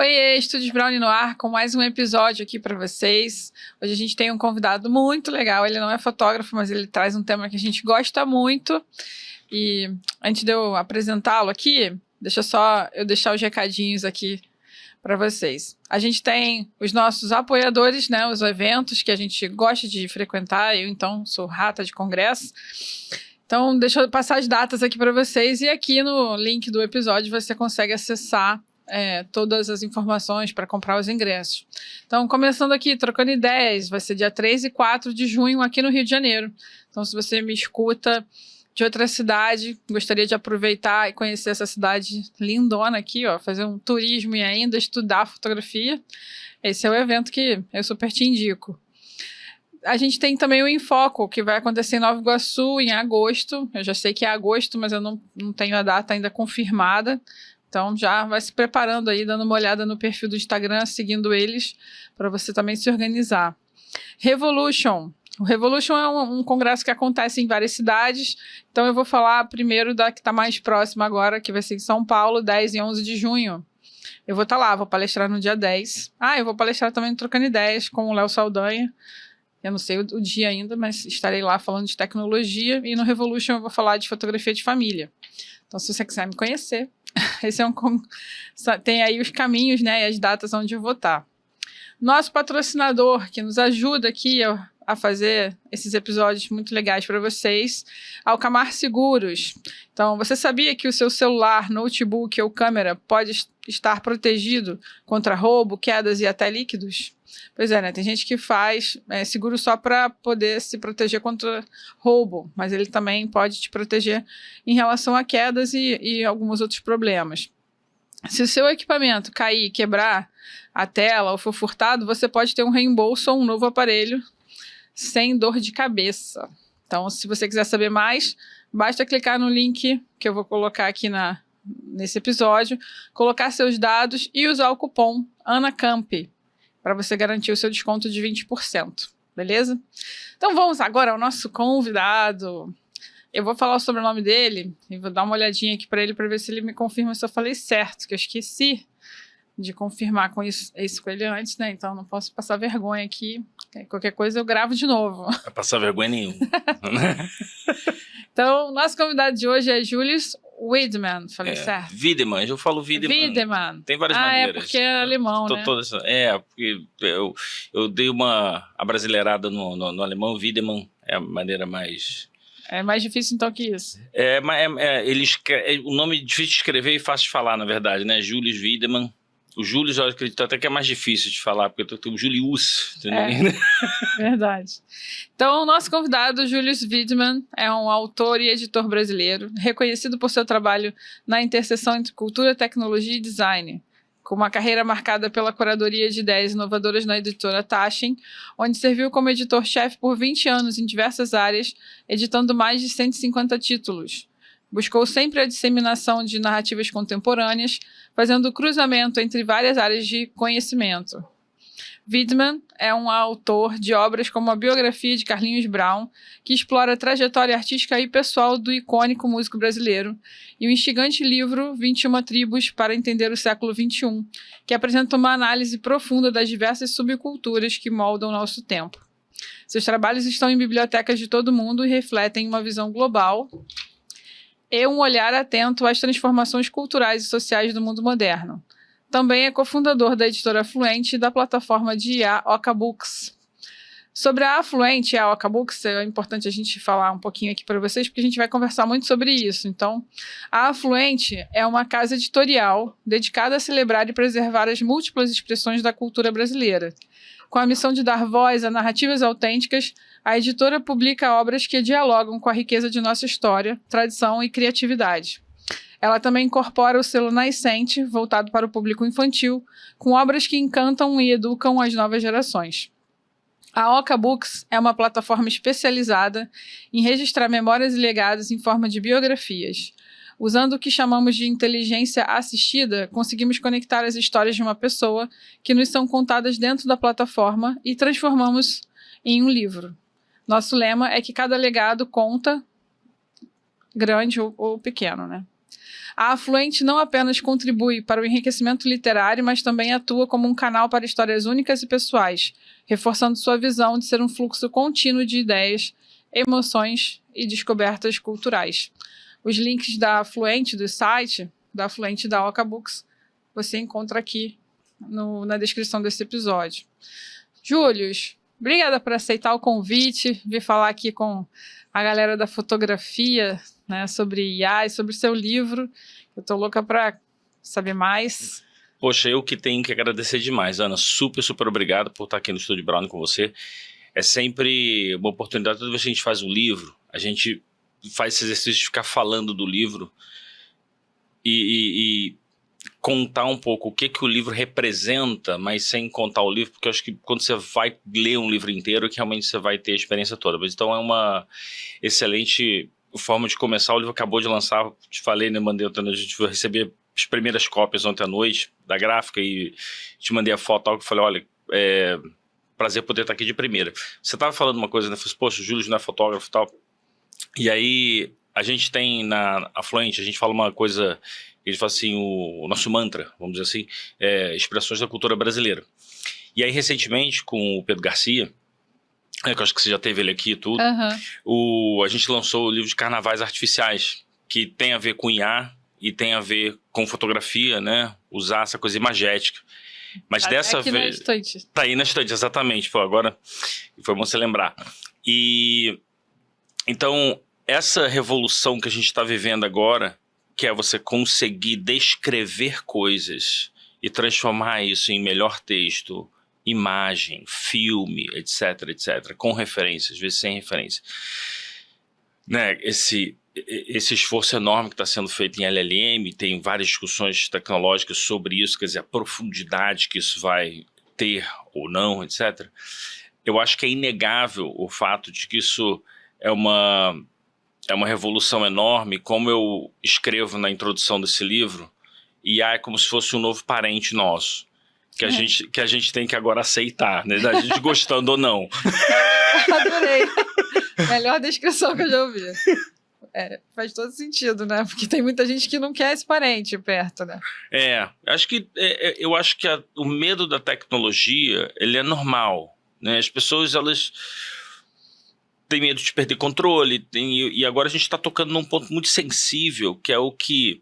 Oiê, Estúdios Brownie no ar com mais um episódio aqui para vocês. Hoje a gente tem um convidado muito legal, ele não é fotógrafo, mas ele traz um tema que a gente gosta muito. E antes de eu apresentá-lo aqui, deixa só eu deixar os recadinhos aqui para vocês. A gente tem os nossos apoiadores, né, os eventos que a gente gosta de frequentar, eu então sou rata de congresso. Então deixa eu passar as datas aqui para vocês e aqui no link do episódio você consegue acessar todas as informações para comprar os ingressos. Então, começando aqui, trocando ideias, vai ser dia 3 e 4 de junho aqui no Rio de Janeiro. Então, se você me escuta de outra cidade, gostaria de aproveitar e conhecer essa cidade lindona aqui, ó, fazer um turismo e ainda estudar fotografia, esse é o evento que eu super te indico. A gente tem também o Infoco, que vai acontecer em Nova Iguaçu em agosto. Eu já sei que é agosto, mas eu não tenho a data ainda confirmada. Então, já vai se preparando aí, dando uma olhada no perfil do Instagram, seguindo eles, para você também se organizar. Revolution. O Revolution é um congresso que acontece em várias cidades. Então, eu vou falar primeiro da que está mais próxima agora, que vai ser em São Paulo, 10 e 11 de junho. Eu vou estar lá, vou palestrar no dia 10. Eu vou palestrar também Trocando Ideias com o Léo Saldanha. Eu não sei o dia ainda, mas estarei lá falando de tecnologia. E no Revolution eu vou falar de fotografia de família. Então, se você quiser me conhecer, esse tem aí os caminhos, né, e as datas onde eu vou estar. Nosso patrocinador, que nos ajuda aqui a fazer esses episódios muito legais para vocês, Alcamar Seguros. Então, você sabia que o seu celular, notebook ou câmera pode estar protegido contra roubo, quedas e até líquidos? Pois é, né? Tem gente que faz seguro só para poder se proteger contra roubo, mas ele também pode te proteger em relação a quedas e alguns outros problemas. Se o seu equipamento cair, quebrar a tela ou for furtado, você pode ter um reembolso ou um novo aparelho sem dor de cabeça. Então, se você quiser saber mais, basta clicar no link que eu vou colocar aqui nesse episódio, colocar seus dados e usar o cupom ANACAMP, para você garantir o seu desconto de 20%, beleza? Então vamos agora ao nosso convidado. Eu vou falar o sobrenome dele e vou dar uma olhadinha aqui para ele para ver se ele me confirma se eu falei certo, que eu esqueci de confirmar com isso com ele antes, né? Então não posso passar vergonha aqui. Qualquer coisa eu gravo de novo. Não vai passar vergonha nenhuma. Então, nosso convidado de hoje é Julius Wiedemann, falei certo? Wiedemann, eu falo Wiedemann. Tem várias maneiras. É porque é alemão, né? Porque eu dei uma abrasileirada no alemão, Wiedemann é a maneira mais... É mais difícil então que isso. O nome é difícil de escrever e fácil de falar, na verdade, né? Julius Wiedemann. O Julius, eu acredito até que é mais difícil de falar, porque eu tenho o Julius, entendeu? Verdade. Então, o nosso convidado, Julius Wiedemann, é um autor e editor brasileiro, reconhecido por seu trabalho na interseção entre cultura, tecnologia e design, com uma carreira marcada pela curadoria de ideias inovadoras na editora Taschen, onde serviu como editor-chefe por 20 anos em diversas áreas, editando mais de 150 títulos. Buscou sempre a disseminação de narrativas contemporâneas, fazendo o cruzamento entre várias áreas de conhecimento. Wiedemann é um autor de obras como a biografia de Carlinhos Brown, que explora a trajetória artística e pessoal do icônico músico brasileiro, e o instigante livro 21 Tribos para Entender o Século XXI, que apresenta uma análise profunda das diversas subculturas que moldam nosso tempo. Seus trabalhos estão em bibliotecas de todo o mundo e refletem uma visão global e um olhar atento às transformações culturais e sociais do mundo moderno. Também é cofundador da editora Afluente e da plataforma de IA Okabooks. Sobre a Afluente e a Okabooks, é importante a gente falar um pouquinho aqui para vocês, porque a gente vai conversar muito sobre isso. Então, a Afluente é uma casa editorial dedicada a celebrar e preservar as múltiplas expressões da cultura brasileira. Com a missão de dar voz a narrativas autênticas, a editora publica obras que dialogam com a riqueza de nossa história, tradição e criatividade. Ela também incorpora o selo Nascente, voltado para o público infantil, com obras que encantam e educam as novas gerações. A Okabooks é uma plataforma especializada em registrar memórias e legados em forma de biografias. Usando o que chamamos de inteligência assistida, conseguimos conectar as histórias de uma pessoa que nos são contadas dentro da plataforma e transformamos em um livro. Nosso lema é que cada legado conta, grande ou pequeno, né? A Afluente não apenas contribui para o enriquecimento literário, mas também atua como um canal para histórias únicas e pessoais, reforçando sua visão de ser um fluxo contínuo de ideias, emoções e descobertas culturais. Os links da Afluente, do site, da Afluente e da Oca Books, você encontra aqui na descrição desse episódio. Július, obrigada por aceitar o convite, vir falar aqui com a galera da fotografia, né, sobre IA e sobre o seu livro. Eu tô louca para saber mais. Poxa, eu que tenho que agradecer demais, Ana. Super, super obrigado por estar aqui no Estúdio Brownie com você. É sempre uma oportunidade. Toda vez que a gente faz um livro, a gente faz esse exercício de ficar falando do livro e contar um pouco o que o livro representa, mas sem contar o livro, porque eu acho que quando você vai ler um livro inteiro, que realmente você vai ter a experiência toda. Mas então é uma excelente forma de começar. O livro acabou de lançar, te falei, né, mandei, a gente vai receber as primeiras cópias ontem à noite da gráfica e te mandei a foto, algo que eu falei, olha, prazer poder estar aqui de primeira. Você estava falando uma coisa, né, falei, poxa, o Júlio não é fotógrafo e tal, e aí a gente tem na Afluente, a gente fala uma coisa, ele fala assim, o nosso mantra, vamos dizer assim, expressões da cultura brasileira. E aí recentemente com o Pedro Garcia, que eu acho que você já teve ele aqui e tudo, a gente lançou o livro de Carnavais Artificiais, que tem a ver com IA e tem a ver com fotografia, né? Usar essa coisa imagética. Mas dessa aqui vez... na estante. Tá aí na estante, exatamente. Pô, agora foi bom você lembrar. E então, essa revolução que a gente está vivendo agora, que é você conseguir descrever coisas e transformar isso em melhor texto, imagem, filme, etc, etc, com referências, às vezes sem referência. Né, esse esforço enorme que está sendo feito em LLM, tem várias discussões tecnológicas sobre isso, quer dizer, a profundidade que isso vai ter ou não, etc. Eu acho que é inegável o fato de que isso é uma revolução enorme, como eu escrevo na introdução desse livro, e é como se fosse um novo parente nosso. Que a gente tem que agora aceitar, né? A gente gostando ou não. Adorei. Melhor descrição que eu já ouvi. Faz todo sentido, né? Porque tem muita gente que não quer esse parente perto, né? Eu acho que o medo da tecnologia, ele é normal, né? As pessoas, elas têm medo de perder controle, e agora a gente está tocando num ponto muito sensível, que é o que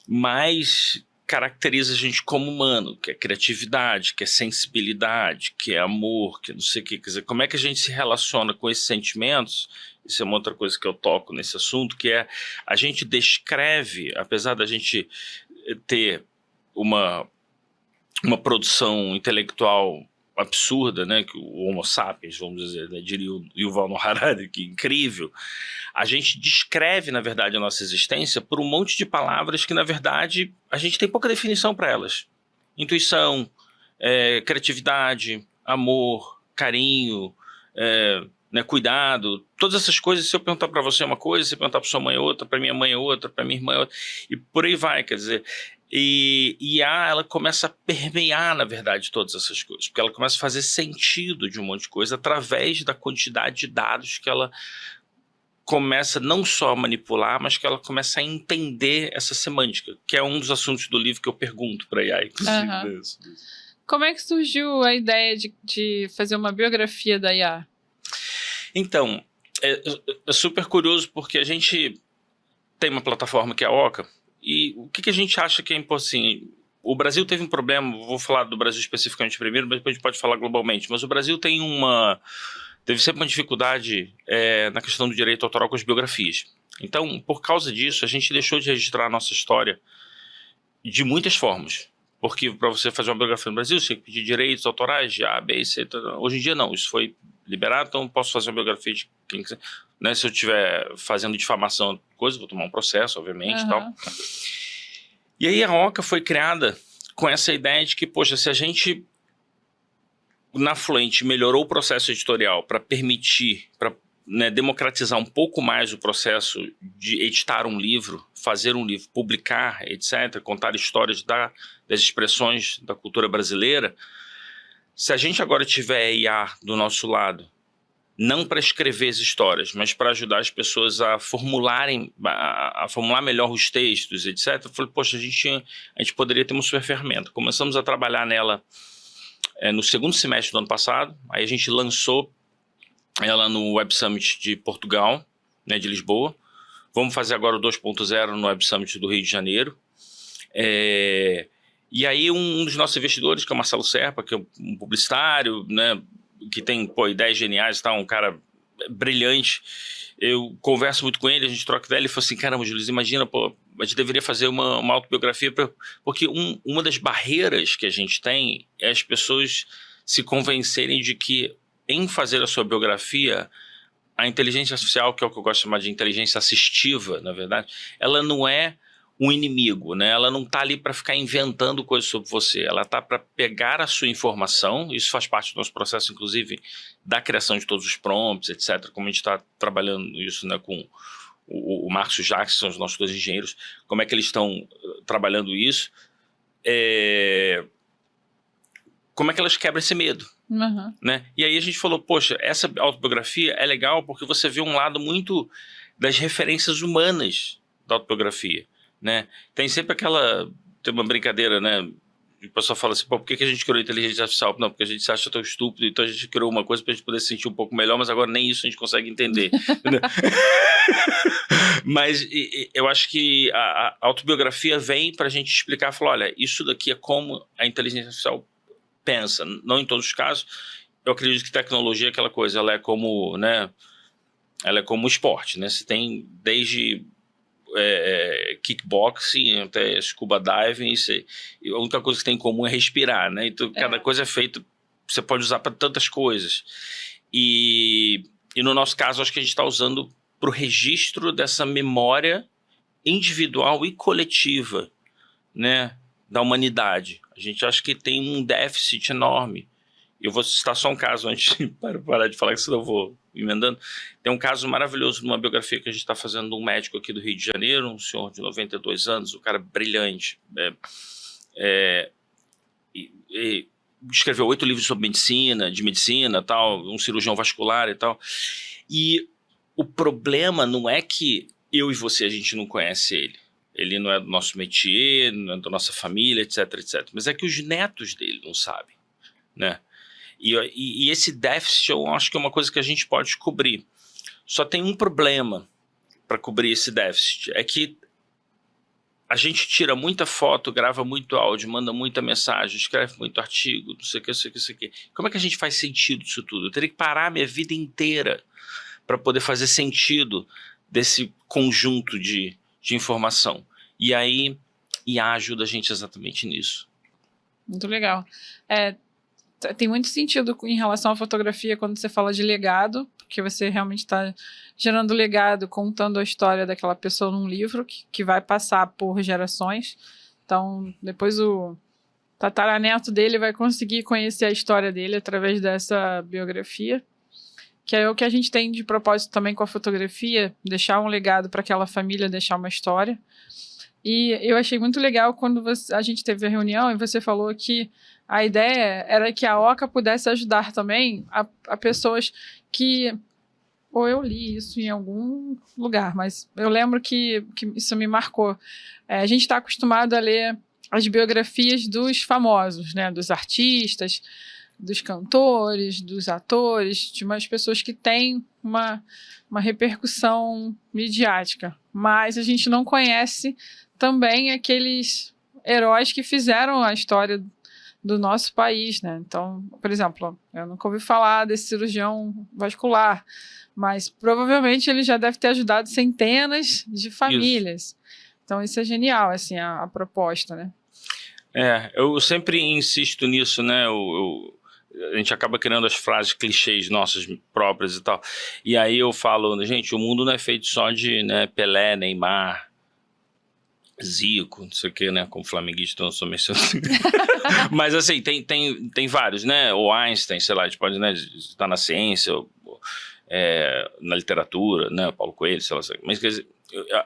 mais caracteriza a gente como humano, que é criatividade, que é sensibilidade, que é amor, que não sei o que. Quer dizer, como é que a gente se relaciona com esses sentimentos? Isso é uma outra coisa que eu toco nesse assunto, que é a gente descreve, apesar da gente ter uma produção intelectual absurda, né, que o Homo sapiens, vamos dizer, né, diria o Yuval Noah Harari, que incrível, a gente descreve, na verdade, a nossa existência por um monte de palavras que, na verdade, a gente tem pouca definição para elas. Intuição, criatividade, amor, carinho, né, cuidado, todas essas coisas. Se eu perguntar para você uma coisa, se eu perguntar para sua mãe outra, para minha mãe outra, para minha irmã outra, e por aí vai, quer dizer. E ela começa a permear, na verdade, todas essas coisas, porque ela começa a fazer sentido de um monte de coisa através da quantidade de dados que ela começa não só a manipular, mas que ela começa a entender essa semântica, que é um dos assuntos do livro que eu pergunto para a IA, inclusive. Como é que surgiu a ideia de fazer uma biografia da IA? Então, é super curioso, porque a gente tem uma plataforma que é a Oca, e o que a gente acha que é importante? Assim, o Brasil teve um problema, vou falar do Brasil especificamente primeiro, mas depois a gente pode falar globalmente, mas o Brasil teve sempre uma dificuldade na questão do direito autoral com as biografias. Então, por causa disso, a gente deixou de registrar a nossa história de muitas formas. Porque para você fazer uma biografia no Brasil, você tem que pedir direitos autorais de A, B, C. Hoje em dia não, isso foi liberado, então posso fazer uma biografia de quem quiser. Né, se eu estiver fazendo difamação, vou tomar um processo, obviamente, e tal. E aí a Oca foi criada com essa ideia de que, poxa, se a gente na Afluente melhorou o processo editorial para permitir, para democratizar um pouco mais o processo de editar um livro, fazer um livro, publicar, etc., contar histórias das expressões da cultura brasileira, se a gente agora tiver IA do nosso lado, não para escrever as histórias, mas para ajudar as pessoas a formularem, a formular melhor os textos, etc. Eu falei, poxa, a gente poderia ter uma super ferramenta. Começamos a trabalhar nela no segundo semestre do ano passado, aí a gente lançou ela no Web Summit de Portugal, né, de Lisboa. Vamos fazer agora o 2.0 no Web Summit do Rio de Janeiro. E aí um dos nossos investidores, que é o Marcelo Serpa, que é um publicitário, né, que tem ideias geniais, tá, um cara brilhante. Eu converso muito com ele, a gente troca ideia, ele falou assim, caramba, Júlio, imagina, a gente deveria fazer uma autobiografia, porque uma das barreiras que a gente tem é as pessoas se convencerem de que em fazer a sua biografia, a inteligência artificial, que é o que eu gosto de chamar de inteligência assistiva, na verdade, ela não é um inimigo, né? Ela não está ali para ficar inventando coisas sobre você, ela está para pegar a sua informação, isso faz parte do nosso processo, inclusive, da criação de todos os prompts, etc., como a gente está trabalhando isso, né, com o Marcos e o Jacques, que são os nossos dois engenheiros, como é que eles estão trabalhando isso, como é que elas quebram esse medo. Uhum. Né? E aí a gente falou, poxa, essa autobiografia é legal porque você vê um lado muito das referências humanas da autobiografia, né? Tem sempre tem uma brincadeira, né? O pessoal fala assim, pô, por que a gente criou inteligência artificial? Não, porque a gente se acha tão estúpido, então a gente criou uma coisa pra gente poder se sentir um pouco melhor, mas agora nem isso a gente consegue entender. Mas eu acho que a autobiografia vem pra gente explicar, falar, olha, isso daqui é como a inteligência artificial pensa, não em todos os casos. Eu acredito que tecnologia é aquela coisa, ela é como, né, ela é como esporte, né? Você tem desde kickboxing até scuba diving, a única coisa que tem em comum é respirar, né? Então cada coisa é feita, você pode usar para tantas coisas. E no nosso caso, acho que a gente está usando para o registro dessa memória individual e coletiva, né, da humanidade. A gente acha que tem um déficit enorme. Eu vou citar só um caso antes de parar de falar, que senão eu vou emendando. Tem um caso maravilhoso numa biografia que a gente está fazendo de um médico aqui do Rio de Janeiro, um senhor de 92 anos, um cara brilhante. Escreveu 8 livros sobre medicina, tal, um cirurgião vascular e tal. E o problema não é que eu e você, a gente não conhece ele. Ele não é do nosso métier, não é da nossa família, etc, etc. Mas é que os netos dele não sabem, né? E esse déficit eu acho que é uma coisa que a gente pode cobrir. Só tem um problema para cobrir esse déficit. É que a gente tira muita foto, grava muito áudio, manda muita mensagem, escreve muito artigo, não sei o que, não sei o que, não sei o que. Como é que a gente faz sentido disso tudo? Eu teria que parar a minha vida inteira para poder fazer sentido desse conjunto de informação. E aí, IA ajuda a gente exatamente nisso. Muito legal. Tem muito sentido em relação à fotografia quando você fala de legado, porque você realmente está gerando legado, contando a história daquela pessoa num livro que vai passar por gerações. Então, depois o tataraneto dele vai conseguir conhecer a história dele através dessa biografia, que é o que a gente tem de propósito também com a fotografia, deixar um legado para aquela família, deixar uma história. E eu achei muito legal quando a gente teve a reunião e você falou que a ideia era que a Oca pudesse ajudar também a pessoas que... Ou eu li isso em algum lugar, mas eu lembro que isso me marcou. A gente está acostumado a ler as biografias dos famosos, né, dos artistas, dos cantores, dos atores, de umas pessoas que têm uma repercussão midiática. Mas a gente não conhece também aqueles heróis que fizeram a história do nosso país, né? Então, por exemplo, eu nunca ouvi falar desse cirurgião vascular, mas provavelmente ele já deve ter ajudado centenas de famílias. Isso. Então, isso é genial, assim, a proposta, né? Eu sempre insisto nisso, né? A gente acaba criando as frases clichês nossas próprias e tal. E aí eu falo, gente, o mundo não é feito só de, né, Pelé, Neymar, Zico, não sei o que, né? Como flamenguista, eu não sou mencionando. Mas assim, tem vários, né? O Einstein, sei lá, a gente pode, né, estar na ciência, na literatura, né? Paulo Coelho, sei lá. Mas quer dizer,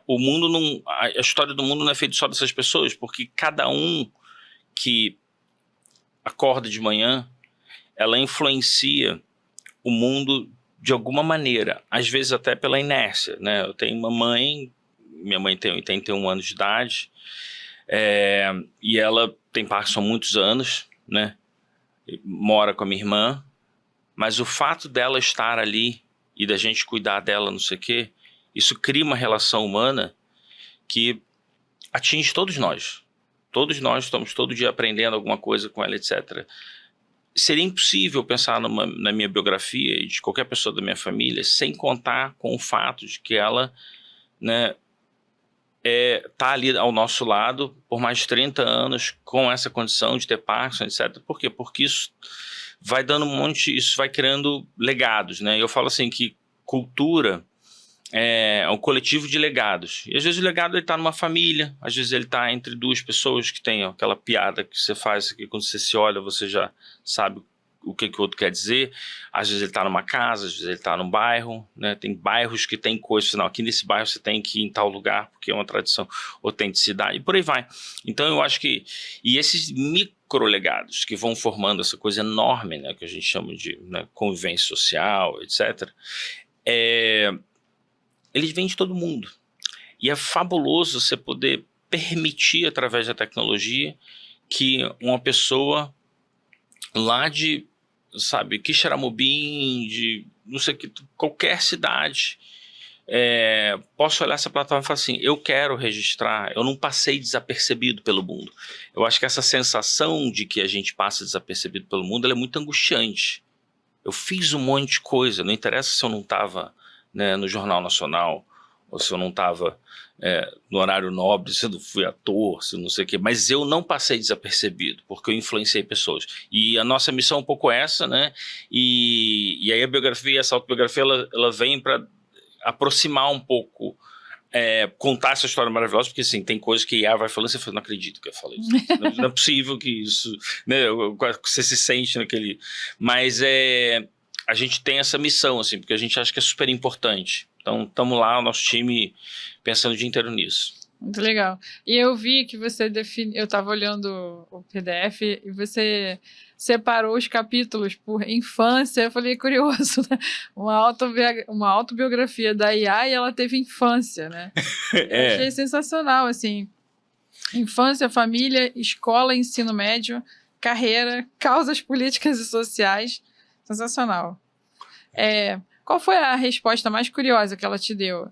o mundo não. A história do mundo não é feita só dessas pessoas, porque cada um que acorda de manhã, ela influencia o mundo de alguma maneira, às vezes até pela inércia, né? Eu tenho uma mãe, minha mãe tem 81 anos de idade, e ela tem Parkinson há muitos anos, né? Mora com a minha irmã, mas o fato dela estar ali e da gente cuidar dela, não sei o quê, isso cria uma relação humana que atinge todos nós. Todos nós estamos todo dia aprendendo alguma coisa com ela, etc. Seria impossível pensar na minha biografia e de qualquer pessoa da minha família sem contar com o fato de que ela, né, tá ali ao nosso lado por mais de 30 anos com essa condição de ter Parkinson, etc. Por quê? Porque isso vai dando isso vai criando legados, né? Eu falo assim que cultura é um coletivo de legados. E às vezes o legado está numa família, às vezes ele está entre duas pessoas que tem aquela piada que você faz, que quando você se olha você já sabe o que o outro quer dizer. Às vezes ele está numa casa, às vezes ele está num bairro, né? Tem bairros que tem coisas, não, aqui nesse bairro você tem que ir em tal lugar, porque é uma tradição, autenticidade, e por aí vai. Então eu acho que, e esses microlegados que vão formando essa coisa enorme, né, que a gente chama de, né, convivência social, etc., eles vêm de todo mundo. E é fabuloso você poder permitir, através da tecnologia, que uma pessoa lá de, sabe, Quixeramobim, de não sei que, qualquer cidade, posso olhar essa plataforma e falar assim, eu quero registrar, eu não passei desapercebido pelo mundo. Eu acho que essa sensação de que a gente passa desapercebido pelo mundo, ela é muito angustiante. Eu fiz um monte de coisa, não interessa se eu não estava, né, no Jornal Nacional, ou se eu não estava no horário nobre, se eu não fui ator, se eu não sei o quê, mas eu não passei desapercebido, porque eu influenciei pessoas. E a nossa missão é um pouco essa, né? E aí a biografia, essa autobiografia, ela vem para aproximar um pouco, contar essa história maravilhosa, porque assim, tem coisas que a IA vai falando, você fala, não acredito que eu falei isso. Não é possível que isso, né, você se sente naquele... Mas a gente tem essa missão, assim, porque a gente acha que é super importante. Então, estamos lá, o nosso time, pensando o dia inteiro nisso. Muito legal. E eu vi que você eu estava olhando o PDF e você separou os capítulos por infância. Eu falei, curioso, né? Uma autobiografia da IA e ela teve infância, né? Eu achei sensacional, assim. Infância, família, escola, ensino médio, carreira, causas políticas e sociais. Sensacional. Qual foi a resposta mais curiosa que ela te deu?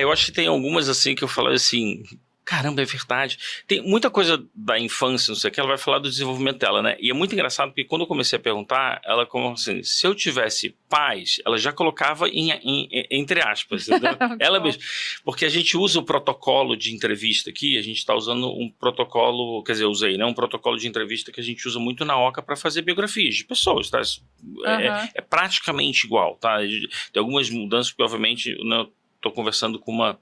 Eu acho que tem algumas assim que eu falei assim, caramba, é verdade. Tem muita coisa da infância, não sei o que, ela vai falar do desenvolvimento dela, né? E é muito engraçado porque quando eu comecei a perguntar, ela como assim, se eu tivesse pais, ela já colocava entre aspas, entendeu? Ela mesma. Porque a gente usa o protocolo de entrevista aqui, a gente está usando um protocolo, quer dizer, eu usei, né? Um protocolo de entrevista que a gente usa muito na OCA para fazer biografias de pessoas, tá? É praticamente igual, tá? Tem algumas mudanças, porque obviamente, né, estou conversando com uma...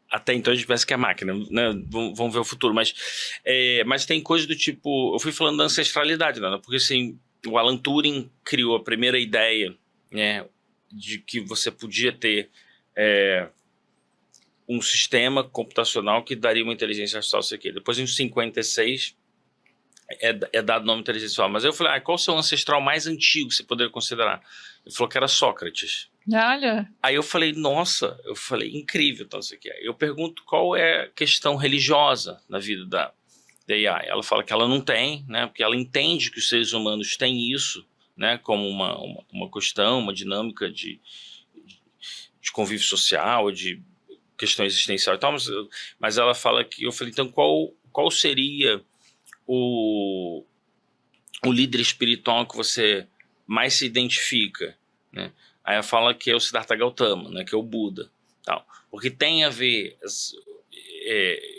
Até então a gente pensa que é máquina, né? Vamos ver o futuro, mas tem coisa do tipo... Eu fui falando da ancestralidade, né? Porque assim, o Alan Turing criou a primeira ideia, né, de que você podia ter um sistema computacional que daria uma inteligência artificial, sei que. Depois, em 56, é dado o nome inteligência artificial. Mas eu falei, qual o seu ancestral mais antigo que você poderia considerar? Ele falou que era Sócrates. Olha. Aí eu falei, nossa, incrível, então, isso aqui. Eu pergunto qual é a questão religiosa na vida da AI. Ela fala que ela não tem, né, porque ela entende que os seres humanos têm isso, né, como uma questão, uma dinâmica de convívio social, de questão existencial e tal, mas ela fala que, eu falei, então qual seria o líder espiritual que você mais se identifica, né? Aí ela fala que é o Siddhartha Gautama, né, que é o Buda, tal. Porque tem a ver,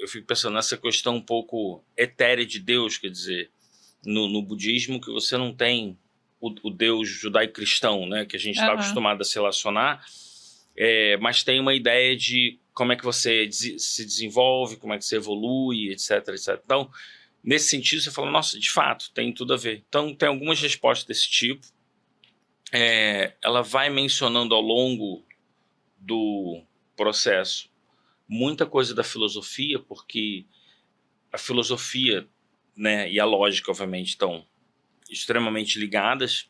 eu fico pensando nessa questão um pouco etérea de Deus, quer dizer, no budismo, que você não tem o Deus judaico-cristão, né, que a gente está acostumado a se relacionar, mas tem uma ideia de como é que você se desenvolve, como é que você evolui, etc, etc. Então, nesse sentido, você fala, nossa, de fato, tem tudo a ver. Então, tem algumas respostas desse tipo. Ela vai mencionando ao longo do processo muita coisa da filosofia, porque a filosofia, né, e a lógica, obviamente, estão extremamente ligadas.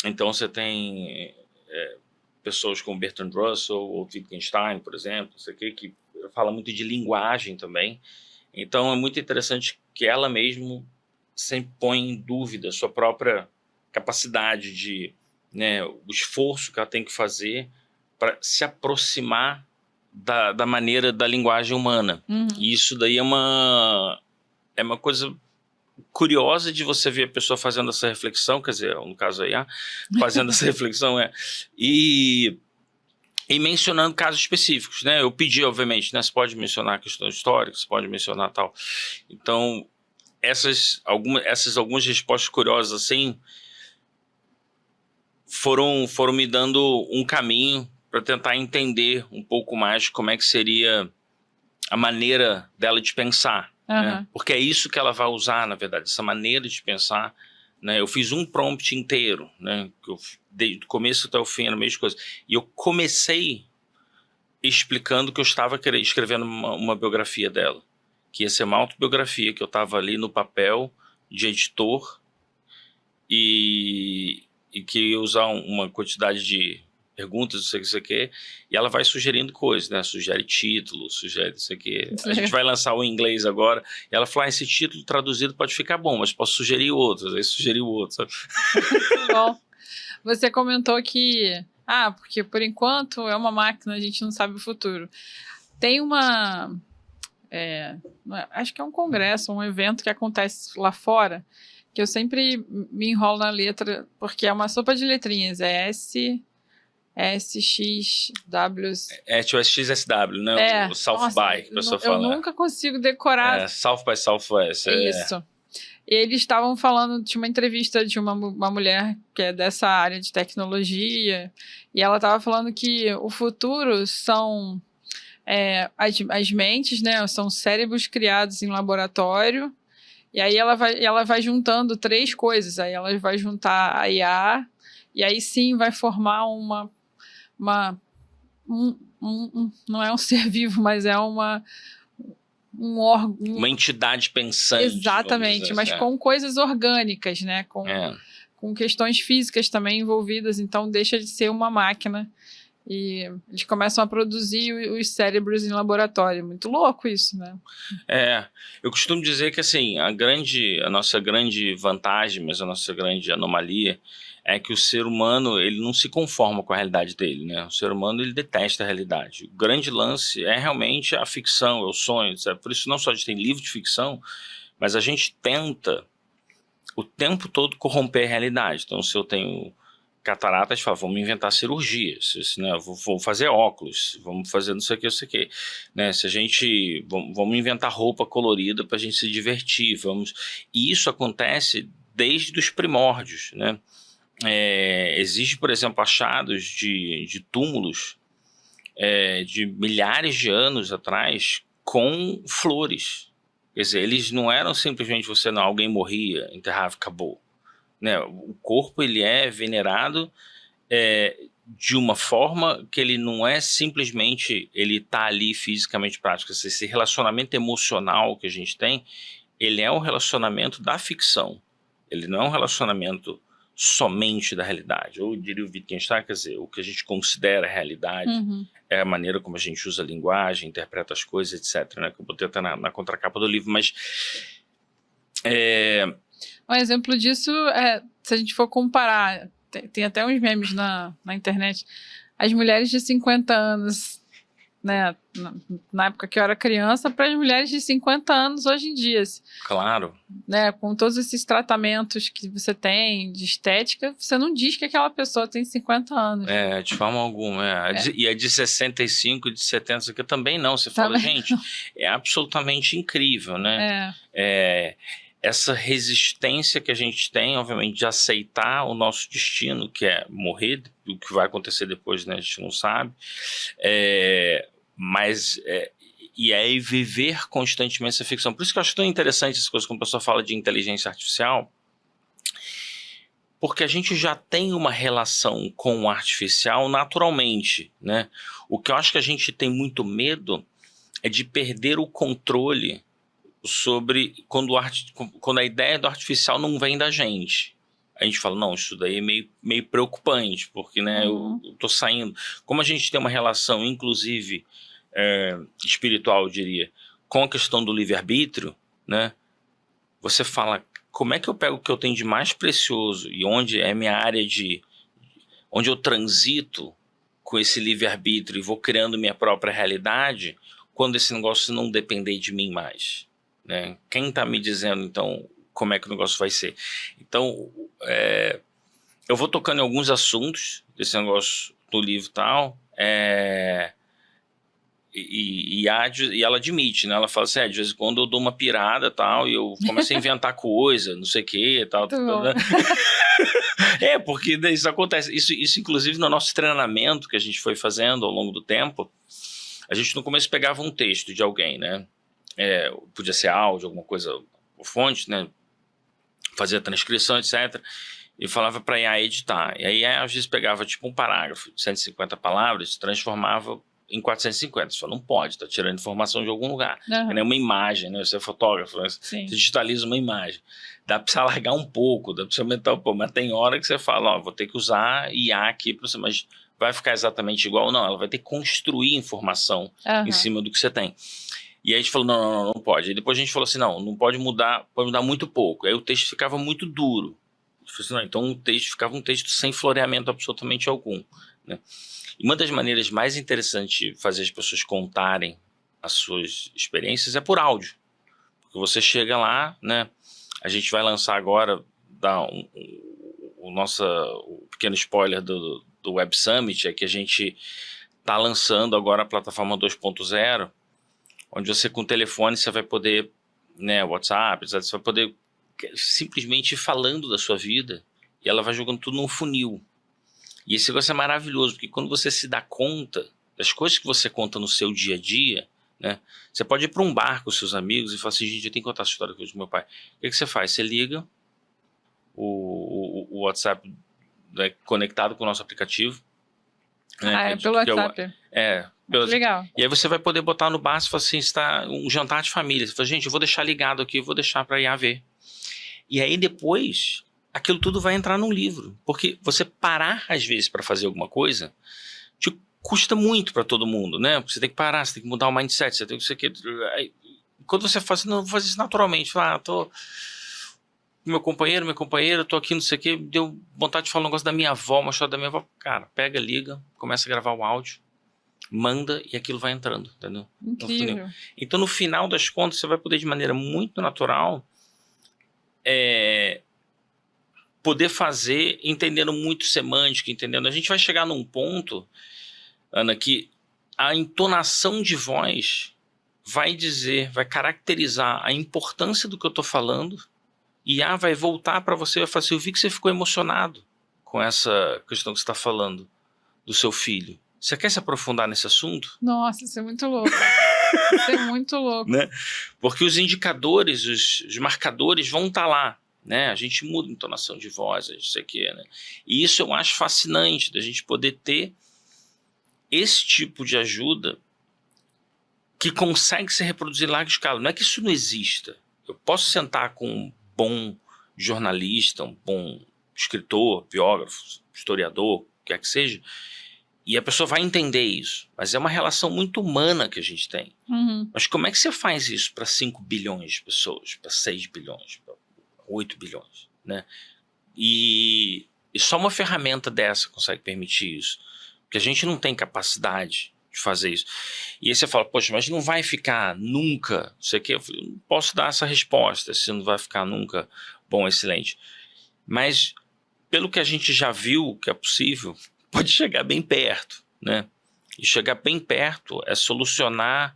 Então você tem pessoas como Bertrand Russell ou Wittgenstein, por exemplo, isso aqui, que fala muito de linguagem também. Então é muito interessante que ela mesmo sempre põe em dúvida a sua própria capacidade de, né, o esforço que ela tem que fazer para se aproximar da maneira da linguagem humana. E isso daí é uma coisa curiosa de você ver a pessoa fazendo essa reflexão, quer dizer, no caso aí, fazendo essa reflexão, e mencionando casos específicos, né? Eu pedi, obviamente, né? Você pode mencionar questões históricas, você pode mencionar tal. Então, essas algumas respostas curiosas, assim, foram me dando um caminho para tentar entender um pouco mais como é que seria a maneira dela de pensar. Né? Porque é isso que ela vai usar, na verdade, essa maneira de pensar. Né? Eu fiz um prompt inteiro, né? Que eu dei do começo até o fim, era a mesma coisa. E eu comecei explicando que eu estava escrevendo uma biografia dela, que ia ser uma autobiografia, que eu estava ali no papel de editor e que ia usar uma quantidade de perguntas, não sei o que você quer, e ela vai sugerindo coisas, né? Sugere título, sugere isso aqui. A gente vai lançar o inglês agora, e ela fala, esse título traduzido pode ficar bom, mas posso sugerir outros, aí sugeriu outro, sabe? Bom, você comentou que, porque por enquanto é uma máquina, a gente não sabe o futuro. Tem acho que é um congresso, um evento que acontece lá fora, que eu sempre me enrolo na letra, porque é uma sopa de letrinhas, é SXW. SXSW, né? O South by, que a pessoa fala. Eu nunca consigo decorar. South by Southwest. Isso. Eles estavam falando, tinha uma entrevista de uma mulher que é dessa área de tecnologia, e ela estava falando que o futuro são as mentes, né? São cérebros criados em laboratório, e aí ela vai juntando 3 coisas. Aí ela vai juntar a IA, e aí sim vai formar não é um ser vivo, mas é um órgão. Uma entidade pensante. Exatamente, mas com coisas orgânicas, né? Com questões físicas também envolvidas, então deixa de ser uma máquina. E eles começam a produzir os cérebros em laboratório. Muito louco isso, né? Eu costumo dizer que assim, a nossa grande vantagem, mas a nossa grande anomalia é que o ser humano, ele não se conforma com a realidade dele, né? O ser humano, ele detesta a realidade. O grande lance é realmente a ficção, é o sonho, sabe? Por isso não só a gente tem livro de ficção, mas a gente tenta o tempo todo corromper a realidade. Então, se eu tenho cataratas, fala, vamos inventar cirurgias, né? Vou fazer óculos, vamos fazer não sei o que, né? Se a gente, vamos inventar roupa colorida para a gente se divertir, e isso acontece desde os primórdios, né? Existe, por exemplo, achados de túmulos de milhares de anos atrás com flores. Quer dizer, eles não eram simplesmente alguém morria, enterrava, acabou. Né? O corpo, ele é venerado de uma forma que ele não é simplesmente, ele está ali fisicamente prático. Esse relacionamento emocional que a gente tem, ele é um relacionamento da ficção. Ele não é um relacionamento somente da realidade. Eu diria o Wittgenstein, quer dizer, o que a gente considera realidade é a maneira como a gente usa a linguagem, interpreta as coisas, etc. Né? Que eu botei até na contracapa do livro, mas um exemplo disso se a gente for comparar, tem até uns memes na internet, as mulheres de 50 anos, né, na época que eu era criança, para as mulheres de 50 anos hoje em dia. Claro. Né, com todos esses tratamentos que você tem de estética, você não diz que aquela pessoa tem 50 anos. De forma alguma. E a de 65, de 70, isso aqui também não. Você fala, gente, é absolutamente incrível, né? Essa resistência que a gente tem, obviamente, de aceitar o nosso destino, que é morrer, o que vai acontecer depois, né? A gente não sabe. E aí viver constantemente essa ficção. Por isso que eu acho tão interessante essas coisas quando a pessoa fala de inteligência artificial, porque a gente já tem uma relação com o artificial naturalmente, né? O que eu acho que a gente tem muito medo é de perder o controle sobre quando a ideia do artificial não vem da gente. a gente fala, não, isso daí é meio preocupante, porque, né, eu tô saindo. Como a gente tem uma relação, inclusive, espiritual, eu diria, com a questão do livre-arbítrio, né, você fala, como é que eu pego o que eu tenho de mais precioso e onde é minha área onde eu transito com esse livre-arbítrio e vou criando minha própria realidade, quando esse negócio não depender de mim mais, né? Quem está me dizendo, então, como é que o negócio vai ser? Então, eu vou tocando em alguns assuntos desse negócio do livro e tal, e ela admite, né? Ela fala assim, de vez em quando eu dou uma pirada e tal, e eu começo a inventar coisa, não sei o que e tal. Muito Porque isso acontece. Isso, inclusive, no nosso treinamento que a gente foi fazendo ao longo do tempo, a gente no começo pegava um texto de alguém, né? Podia ser áudio, alguma coisa, fonte, né? Fazia transcrição, etc. E falava para a IA editar. E aí, às vezes, pegava tipo um parágrafo de 150 palavras, transformava em 450. Você fala, não pode, tá tirando informação de algum lugar. É uma imagem, né? Você é fotógrafo, né? Você digitaliza uma imagem. Dá para você alargar um pouco, dá para você aumentar um pouco, mas tem hora que você fala, vou ter que usar IA aqui para você, mas vai ficar exatamente igual? Não, ela vai ter que construir informação em cima do que você tem. E aí a gente falou, não pode. E depois a gente falou assim, não pode mudar muito pouco. Aí o texto ficava muito duro. Assim, então o texto ficava um texto sem floreamento absolutamente algum, né? E uma das maneiras mais interessantes de fazer as pessoas contarem as suas experiências é por áudio. Porque você chega lá, né? A gente vai lançar agora, o pequeno spoiler do Web Summit, é que a gente está lançando agora a plataforma 2.0, onde você com o telefone você vai poder, né, WhatsApp, etc., você vai poder simplesmente ir falando da sua vida e ela vai jogando tudo num funil. E esse negócio é maravilhoso, porque quando você se dá conta das coisas que você conta no seu dia a dia, né, você pode ir para um bar com seus amigos e falar assim, gente, eu tenho que contar essa história aqui do meu pai. O que você faz? Você liga o WhatsApp, né, conectado com o nosso aplicativo. Né, pelo WhatsApp. Legal. E aí você vai poder botar no bar, se for assim, está um jantar de família. Você fala, gente, eu vou deixar ligado aqui, vou deixar para IA ver. E aí depois, aquilo tudo vai entrar num livro. Porque você parar, às vezes, para fazer alguma coisa, te custa muito para todo mundo, né? Você tem que parar, você tem que mudar o mindset, você tem que... Quando você faz, não, eu vou fazer isso naturalmente. Fala, tô com meu companheiro, minha companheira, tô aqui, não sei o que, deu vontade de falar um negócio da minha avó, uma história da minha avó. Cara, pega, liga, começa a gravar o áudio, manda e aquilo vai entrando, entendeu? Incrível. Então, no final das contas, você vai poder, de maneira muito natural, poder fazer, entendendo muito semântica, entendendo. A gente vai chegar num ponto, Ana, que a entonação de voz vai caracterizar a importância do que eu estou falando, e vai voltar para você e vai falar assim, eu vi que você ficou emocionado com essa questão que você está falando do seu filho. Você quer se aprofundar nesse assunto? Nossa, isso é muito louco. Isso é muito louco. Né? Porque os indicadores, os marcadores vão estar lá. Né? A gente muda a entonação de voz, isso aqui, né? E isso eu acho fascinante, da gente poder ter esse tipo de ajuda que consegue se reproduzir em larga escala. Não é que isso não exista. Eu posso sentar com um bom jornalista, um bom escritor, biógrafo, historiador, o que quer que seja, e a pessoa vai entender isso. Mas é uma relação muito humana que a gente tem. Mas como é que você faz isso para 5 bilhões de pessoas, para 6 bilhões, para 8 bilhões? Né? E só uma ferramenta dessa consegue permitir isso. Porque a gente não tem capacidade de fazer isso. E aí você fala, poxa, mas não vai ficar nunca, não sei o quê. Eu não posso dar essa resposta, se não vai ficar nunca bom, excelente. Mas, pelo que a gente já viu que é possível, pode chegar bem perto, né? E chegar bem perto é solucionar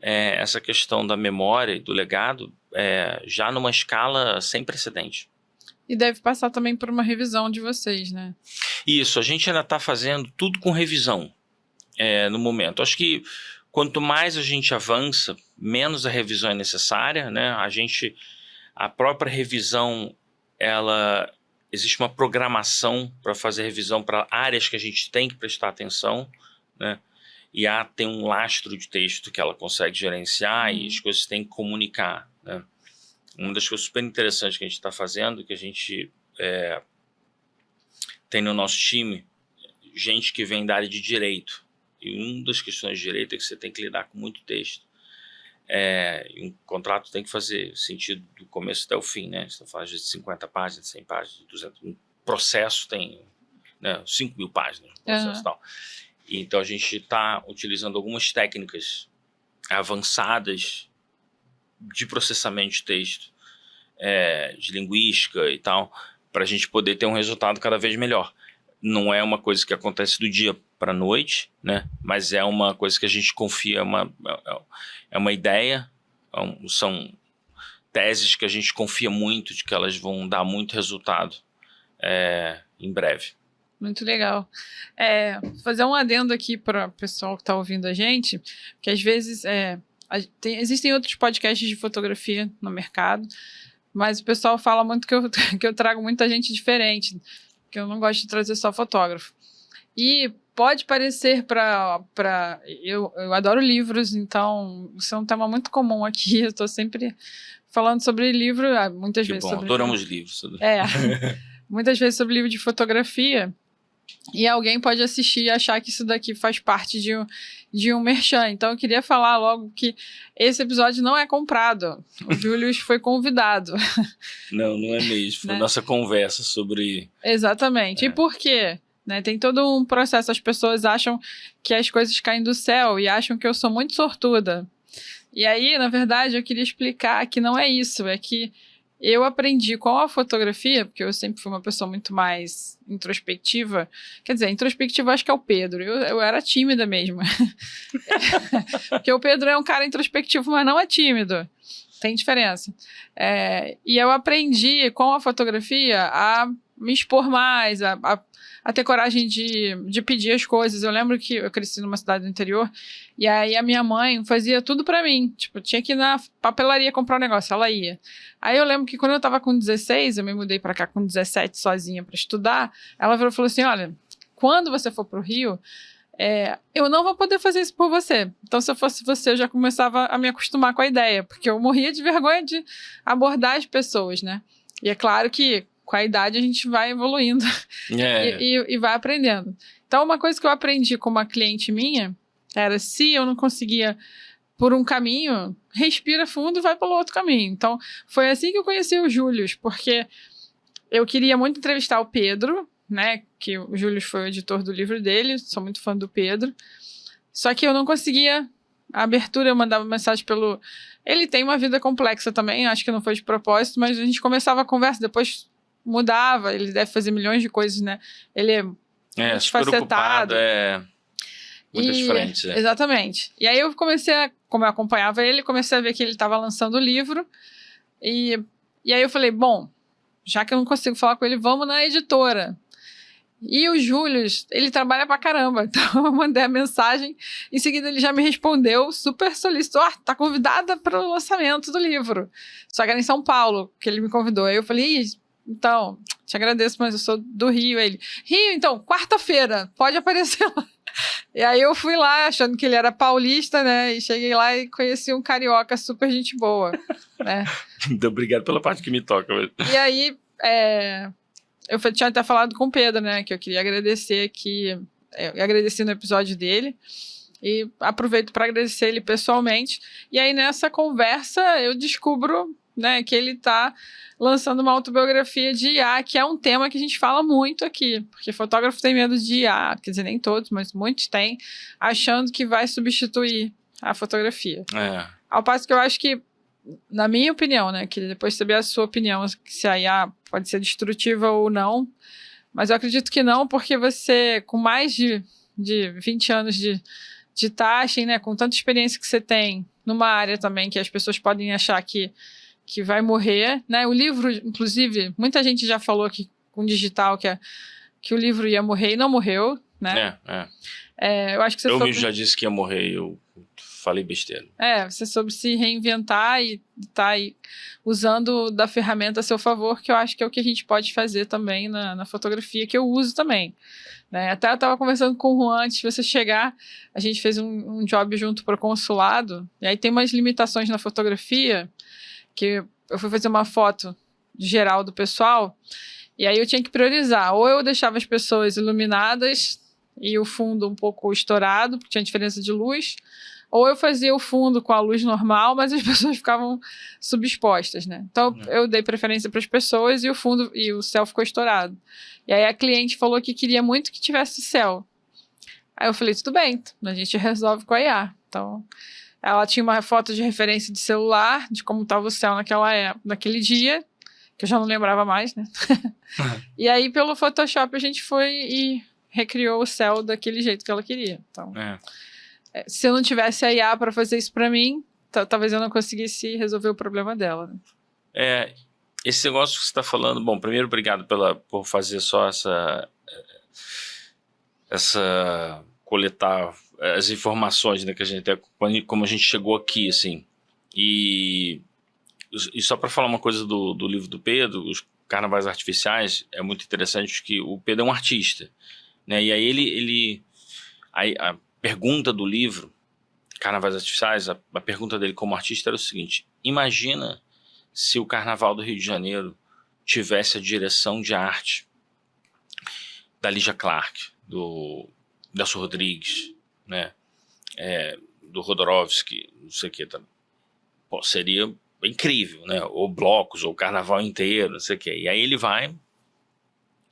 essa questão da memória e do legado já numa escala sem precedente. E deve passar também por uma revisão de vocês, né? Isso, a gente ainda está fazendo tudo com revisão no momento. Acho que quanto mais a gente avança, menos a revisão é necessária, né? A própria revisão, existe uma programação para fazer revisão para áreas que a gente tem que prestar atenção, né? E tem um lastro de texto que ela consegue gerenciar e as coisas têm que comunicar, né? Uma das coisas super interessantes que a gente está fazendo, que a gente tem no nosso time gente que vem da área de direito. E uma das questões de direito é que você tem que lidar com muito texto. E um contrato tem que fazer sentido do começo até o fim, né? Você fala de 50 páginas, 100 páginas, 200. Um processo tem, né, 5.000 páginas. Processo, tal. E então a gente está utilizando algumas técnicas avançadas de processamento de texto, de linguística e tal, para a gente poder ter um resultado cada vez melhor. Não é uma coisa que acontece do dia para a noite, né? Mas é uma coisa que a gente confia, é uma ideia, são teses que a gente confia muito de que elas vão dar muito resultado em breve. Muito legal. Fazer um adendo aqui para o pessoal que está ouvindo a gente, que às vezes existem outros podcasts de fotografia no mercado, mas o pessoal fala muito que eu trago muita gente diferente, que eu não gosto de trazer só fotógrafo. E pode parecer eu adoro livros, então isso é um tema muito comum aqui. Eu estou sempre falando sobre livro, muitas vezes bom, sobre adoramos livros. Muitas vezes sobre livro de fotografia. E alguém pode assistir e achar que isso daqui faz parte de um merchan. Então, eu queria falar logo que esse episódio não é comprado. O Julius foi convidado. Não é mesmo. Foi nossa conversa sobre... Exatamente. E por quê? Né? Tem todo um processo. As pessoas acham que as coisas caem do céu e acham que eu sou muito sortuda. E aí, na verdade, eu queria explicar que não é isso. É que eu aprendi com a fotografia, porque eu sempre fui uma pessoa muito mais introspectiva. Quer dizer, introspectiva acho que é o Pedro. Eu era tímida mesmo. Porque o Pedro é um cara introspectivo, mas não é tímido. Tem diferença. E eu aprendi com a fotografia a me expor mais, a ter coragem de pedir as coisas. Eu lembro que eu cresci numa cidade do interior e aí a minha mãe fazia tudo pra mim. Tipo, tinha que ir na papelaria comprar um negócio, ela ia. Aí eu lembro que quando eu tava com 16, eu me mudei pra cá com 17 sozinha pra estudar, ela virou e falou assim, olha, quando você for pro Rio, eu não vou poder fazer isso por você. Então, se eu fosse você, eu já começava a me acostumar com a ideia, porque eu morria de vergonha de abordar as pessoas, né? E é claro que com a idade a gente vai evoluindo e vai aprendendo. Então, uma coisa que eu aprendi com uma cliente minha era, se eu não conseguia por um caminho, respira fundo e vai pelo outro caminho. Então, foi assim que eu conheci o Julius, porque eu queria muito entrevistar o Pedro, né, que o Julius foi o editor do livro dele, sou muito fã do Pedro, só que eu não conseguia a abertura, eu mandava mensagem pelo... Ele tem uma vida complexa também, acho que não foi de propósito, mas a gente começava a conversa, depois mudava, ele deve fazer milhões de coisas, né? Ele é super ocupado, muitas frentes. Exatamente. E aí eu comecei como eu acompanhava ele, comecei a ver que ele estava lançando o livro, e aí eu falei, bom, já que eu não consigo falar com ele, vamos na editora. E o Julius, ele trabalha pra caramba, então eu mandei a mensagem, em seguida ele já me respondeu, super solicitou, tá convidada para o lançamento do livro. Só que era em São Paulo, que ele me convidou. Aí eu falei, então, te agradeço, mas eu sou do Rio. Aí ele, Rio, então, quarta-feira, pode aparecer lá. E aí eu fui lá, achando que ele era paulista, né, e cheguei lá e conheci um carioca super gente boa, né. Muito obrigado pela parte que me toca. E aí, eu tinha até falado com o Pedro, né, que eu queria agradecer aqui, eu agradeci no episódio dele, e aproveito para agradecer ele pessoalmente. E aí, nessa conversa, eu descubro, né, que ele está lançando uma autobiografia de IA, que é um tema que a gente fala muito aqui, porque fotógrafo tem medo de IA, quer dizer, nem todos, mas muitos têm, achando que vai substituir a fotografia. Ao passo que eu acho que, na minha opinião, né, queria depois saber a sua opinião, se a IA pode ser destrutiva ou não, mas eu acredito que não, porque você, com mais de 20 anos de taxa, né, com tanta experiência que você tem numa área também que as pessoas podem achar que vai morrer, né? O livro, inclusive, muita gente já falou que com digital que o livro ia morrer e não morreu, né? Eu acho que você mesmo já disse que ia morrer, eu falei besteira. Você soube se reinventar e tá aí usando da ferramenta a seu favor, que eu acho que é o que a gente pode fazer também na fotografia, que eu uso também. Né? Até eu estava conversando com o Juan antes de você chegar, a gente fez um job junto para o consulado, e aí tem umas limitações na fotografia, que eu fui fazer uma foto geral do pessoal, E aí eu tinha que priorizar. Ou eu deixava as pessoas iluminadas e o fundo um pouco estourado, porque tinha diferença de luz, ou eu fazia o fundo com a luz normal, mas as pessoas ficavam subexpostas, né? Então eu dei preferência para as pessoas e o fundo e o céu ficou estourado. E aí a cliente falou que queria muito que tivesse céu. Aí eu falei, tudo bem, a gente resolve com a IA. Então ela tinha uma foto de referência de celular, de como estava o céu naquele dia, que eu já não lembrava mais, né? E aí pelo Photoshop a gente foi e recriou o céu daquele jeito que ela queria. Então, se eu não tivesse a IA para fazer isso para mim, talvez eu não conseguisse resolver o problema dela. Né? Esse negócio que você está falando, bom, primeiro obrigado por fazer só essa coletar as informações, né, que a gente tem, como a gente chegou aqui, assim, e só para falar uma coisa do livro do Pedro, os carnavais artificiais, é muito interessante que o Pedro é um artista, né, e aí a pergunta do livro, Carnavais Artificiais, a pergunta dele como artista era o seguinte: imagina se o Carnaval do Rio de Janeiro tivesse a direção de arte da Lígia Clark, do Delcio Rodrigues, né, do Rodorovsky, não sei o que, tá? Pô, seria incrível, né, ou blocos, ou o carnaval inteiro, não sei o que, e aí ele vai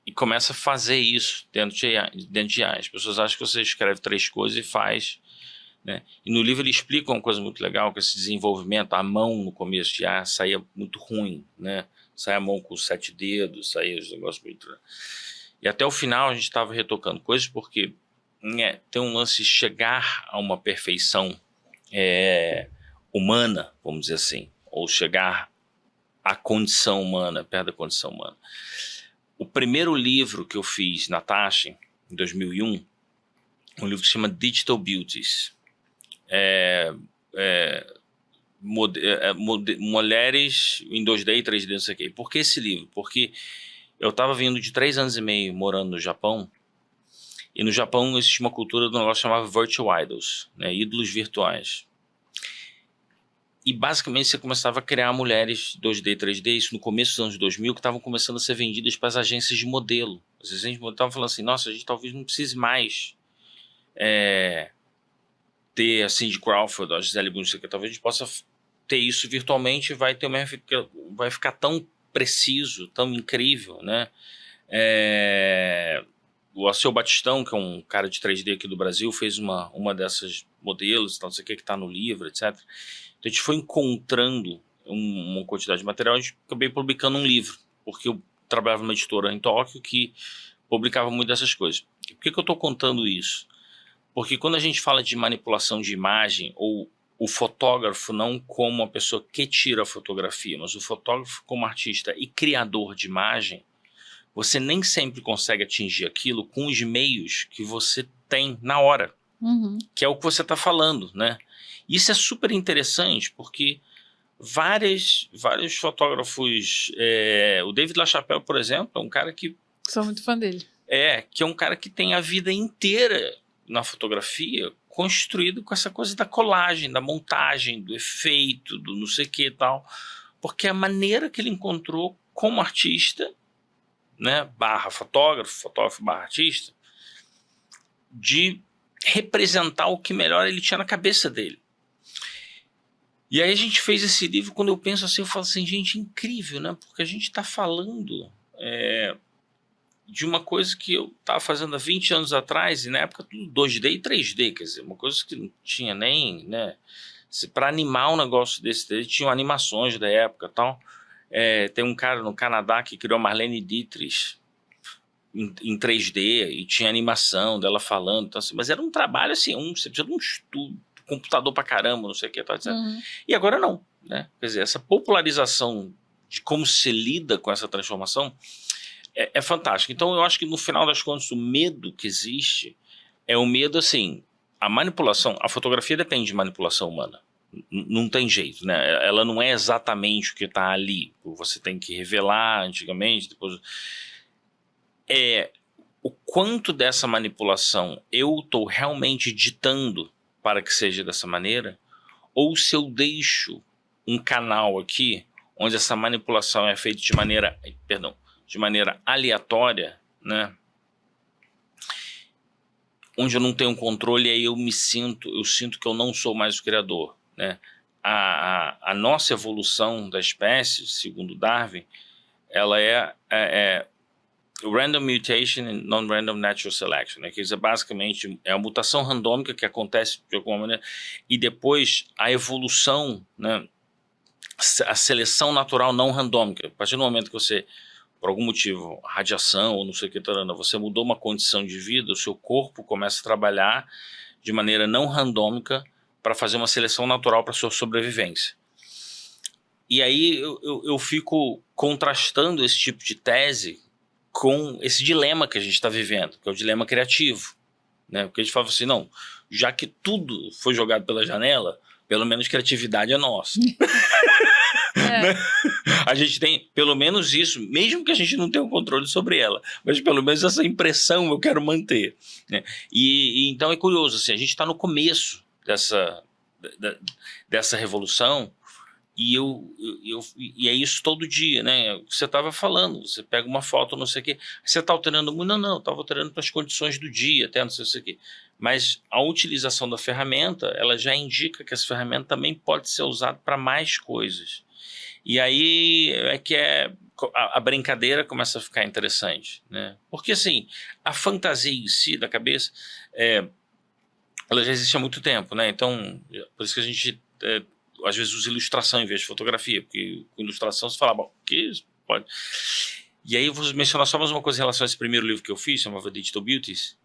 e começa a fazer isso dentro de IA. As pessoas acham que você escreve 3 coisas e faz, né? E no livro ele explica uma coisa muito legal, que esse desenvolvimento, a mão no começo de IA saía muito ruim, né? Saia a mão com 7 dedos, saía os negócios muito... E até o final a gente estava retocando coisas, porque tem um lance de chegar a uma perfeição humana, vamos dizer assim, ou chegar à condição humana, perto da condição humana. O primeiro livro que eu fiz na Taschen, em 2001, um livro que se chama Digital Beauties. Mulheres em 2D e 3D, não sei o quê. Por que esse livro? Porque eu estava vindo de 3 anos e meio morando no Japão, e no Japão existe uma cultura do negócio chamado Virtual Idols, né, ídolos virtuais. E basicamente você começava a criar mulheres 2D e 3D, isso no começo dos anos 2000, que estavam começando a ser vendidas para as agências de modelo. As agências de modelo estavam falando assim, nossa, a gente talvez não precise mais ter a Cindy Crawford, a Gisele Bündchen, que talvez a gente possa ter isso virtualmente, vai ficar tão preciso, tão incrível, né? O Alceu Batistão, que é um cara de 3D aqui do Brasil, fez uma dessas modelos, não sei o que está no livro, etc. Então a gente foi encontrando uma quantidade de material, e a gente acabei publicando um livro, porque eu trabalhava numa editora em Tóquio que publicava muito dessas coisas. E por que eu estou contando isso? Porque quando a gente fala de manipulação de imagem, ou o fotógrafo não como a pessoa que tira a fotografia, mas o fotógrafo como artista e criador de imagem, você nem sempre consegue atingir aquilo com os meios que você tem na hora, que é o que você está falando, né? Isso é super interessante, porque vários fotógrafos, o David LaChapelle, por exemplo, é um cara que... Sou muito fã dele. Que é um cara que tem a vida inteira na fotografia construído com essa coisa da colagem, da montagem, do efeito, do não sei o que e tal, porque a maneira que ele encontrou como artista, né, barra fotógrafo barra artista, de representar o que melhor ele tinha na cabeça dele. E aí a gente fez esse livro, quando eu penso assim, eu falo assim, gente, incrível, né, porque a gente está falando de uma coisa que eu estava fazendo há 20 anos atrás, e na época tudo 2D e 3D, quer dizer, uma coisa que não tinha nem, né, para animar um negócio desse, tinham animações da época e tal. Tem um cara no Canadá que criou a Marlene Dietrich em 3D, e tinha animação dela falando, então, assim, mas era um trabalho assim, você precisa de um estudo, computador pra caramba, não sei o que, etc. E agora não, né? Quer dizer, essa popularização de como se lida com essa transformação é fantástico. Então eu acho que no final das contas o medo que existe é o medo, assim, a manipulação, a fotografia depende de manipulação humana, não tem jeito, né? Ela não é exatamente o que está ali, você tem que revelar antigamente, depois... o quanto dessa manipulação eu estou realmente ditando para que seja dessa maneira, ou se eu deixo um canal aqui onde essa manipulação é feita de maneira, de maneira aleatória, né? Onde eu não tenho controle, aí eu sinto que eu não sou mais o criador, né? A nossa evolução da espécie, segundo Darwin, ela é random mutation and non-random natural selection, né? Que isso basicamente é a mutação randômica que acontece de alguma maneira, e depois a evolução, né? A seleção natural não randômica. A partir do momento que você, por algum motivo, radiação ou não sei o que, você mudou uma condição de vida, o seu corpo começa a trabalhar de maneira não randômica para fazer uma seleção natural para sua sobrevivência. E aí eu fico contrastando esse tipo de tese com esse dilema que a gente está vivendo, que é o dilema criativo, né? Porque a gente fala assim, não, já que tudo foi jogado pela janela, pelo menos criatividade é nossa. Né? A gente tem pelo menos isso, mesmo que a gente não tenha o controle sobre ela, mas pelo menos essa impressão eu quero manter, né? E então é curioso, assim, a gente está no começo dessa revolução, e é isso todo dia, né? Você estava falando, você pega uma foto, não sei o quê, você está alterando muito, não, estava alterando para as condições do dia, até não sei o quê. Mas a utilização da ferramenta, ela já indica que essa ferramenta também pode ser usada para mais coisas. E aí é que a brincadeira começa a ficar interessante, né? Porque assim, a fantasia em si da cabeça, ela já existe há muito tempo, né? Então, por isso que a gente às vezes usa ilustração em vez de fotografia, porque com ilustração você fala, bom, que pode. E aí eu vou mencionar só mais uma coisa em relação a esse primeiro livro que eu fiz, chamava Digital Beauties.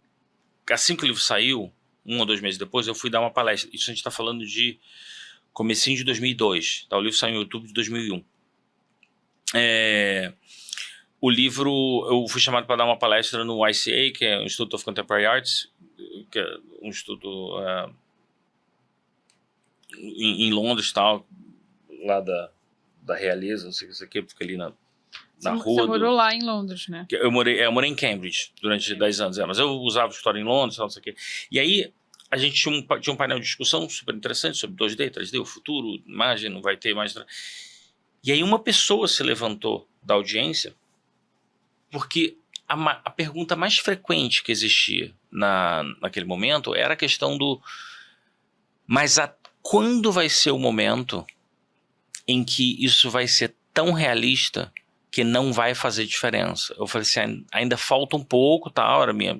Assim que o livro saiu, 1 ou 2 meses depois, eu fui dar uma palestra. Isso a gente está falando de comecinho de 2002, tá? O livro saiu em outubro de 2001. O livro, eu fui chamado para dar uma palestra no ICA, que é o Institute of Contemporary Arts, que é um instituto em Londres, tal, lá da realeza, não sei o que, fica ali na rua. Você morou lá em Londres, né? Eu morei em Cambridge durante 10 anos, mas eu usava história em Londres, tal, não sei o que. E aí a gente tinha um painel de discussão super interessante sobre 2D, 3D, o futuro, imagem, não vai ter mais. E aí uma pessoa se levantou da audiência, porque a pergunta mais frequente que existia naquele momento era a questão mas quando vai ser o momento em que isso vai ser tão realista que não vai fazer diferença? Eu falei assim, ainda falta um pouco, tá?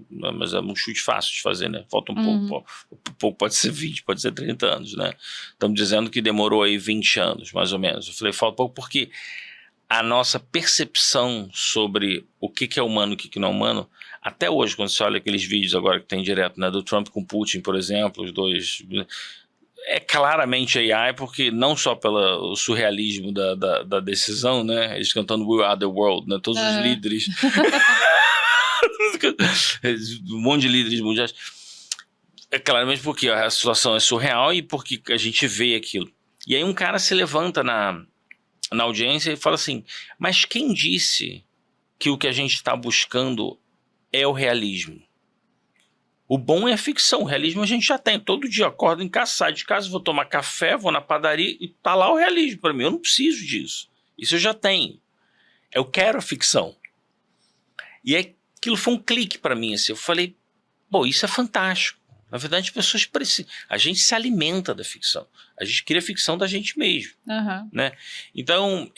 Mas é um chute fácil de fazer, né? Falta um pouco, pode ser 20, pode ser 30 anos, né? Estamos dizendo que demorou aí 20 anos, mais ou menos. Eu falei, falta um pouco porque a nossa percepção sobre o que é humano e o que não é humano, até hoje, quando você olha aqueles vídeos agora que tem direto, né, do Trump com Putin, por exemplo, os dois, é claramente AI, porque não só pelo surrealismo da decisão, né, eles cantando We Are The World, né, todos os líderes, um monte de líderes mundiais, é claramente porque a situação é surreal e porque a gente vê aquilo. E aí um cara se levanta na audiência e fala assim, mas quem disse que o que a gente está buscando é o realismo? O bom é a ficção, o realismo a gente já tem. Todo dia eu acordo em casa, saio de casa, vou tomar café, vou na padaria e tá lá o realismo para mim. Eu não preciso disso. Isso eu já tenho. Eu quero a ficção. E aquilo foi um clique para mim. Assim. Eu falei, bom, isso é fantástico. Na verdade, as pessoas precisam. A gente se alimenta da ficção. A gente cria a ficção da gente mesmo. Né? Então,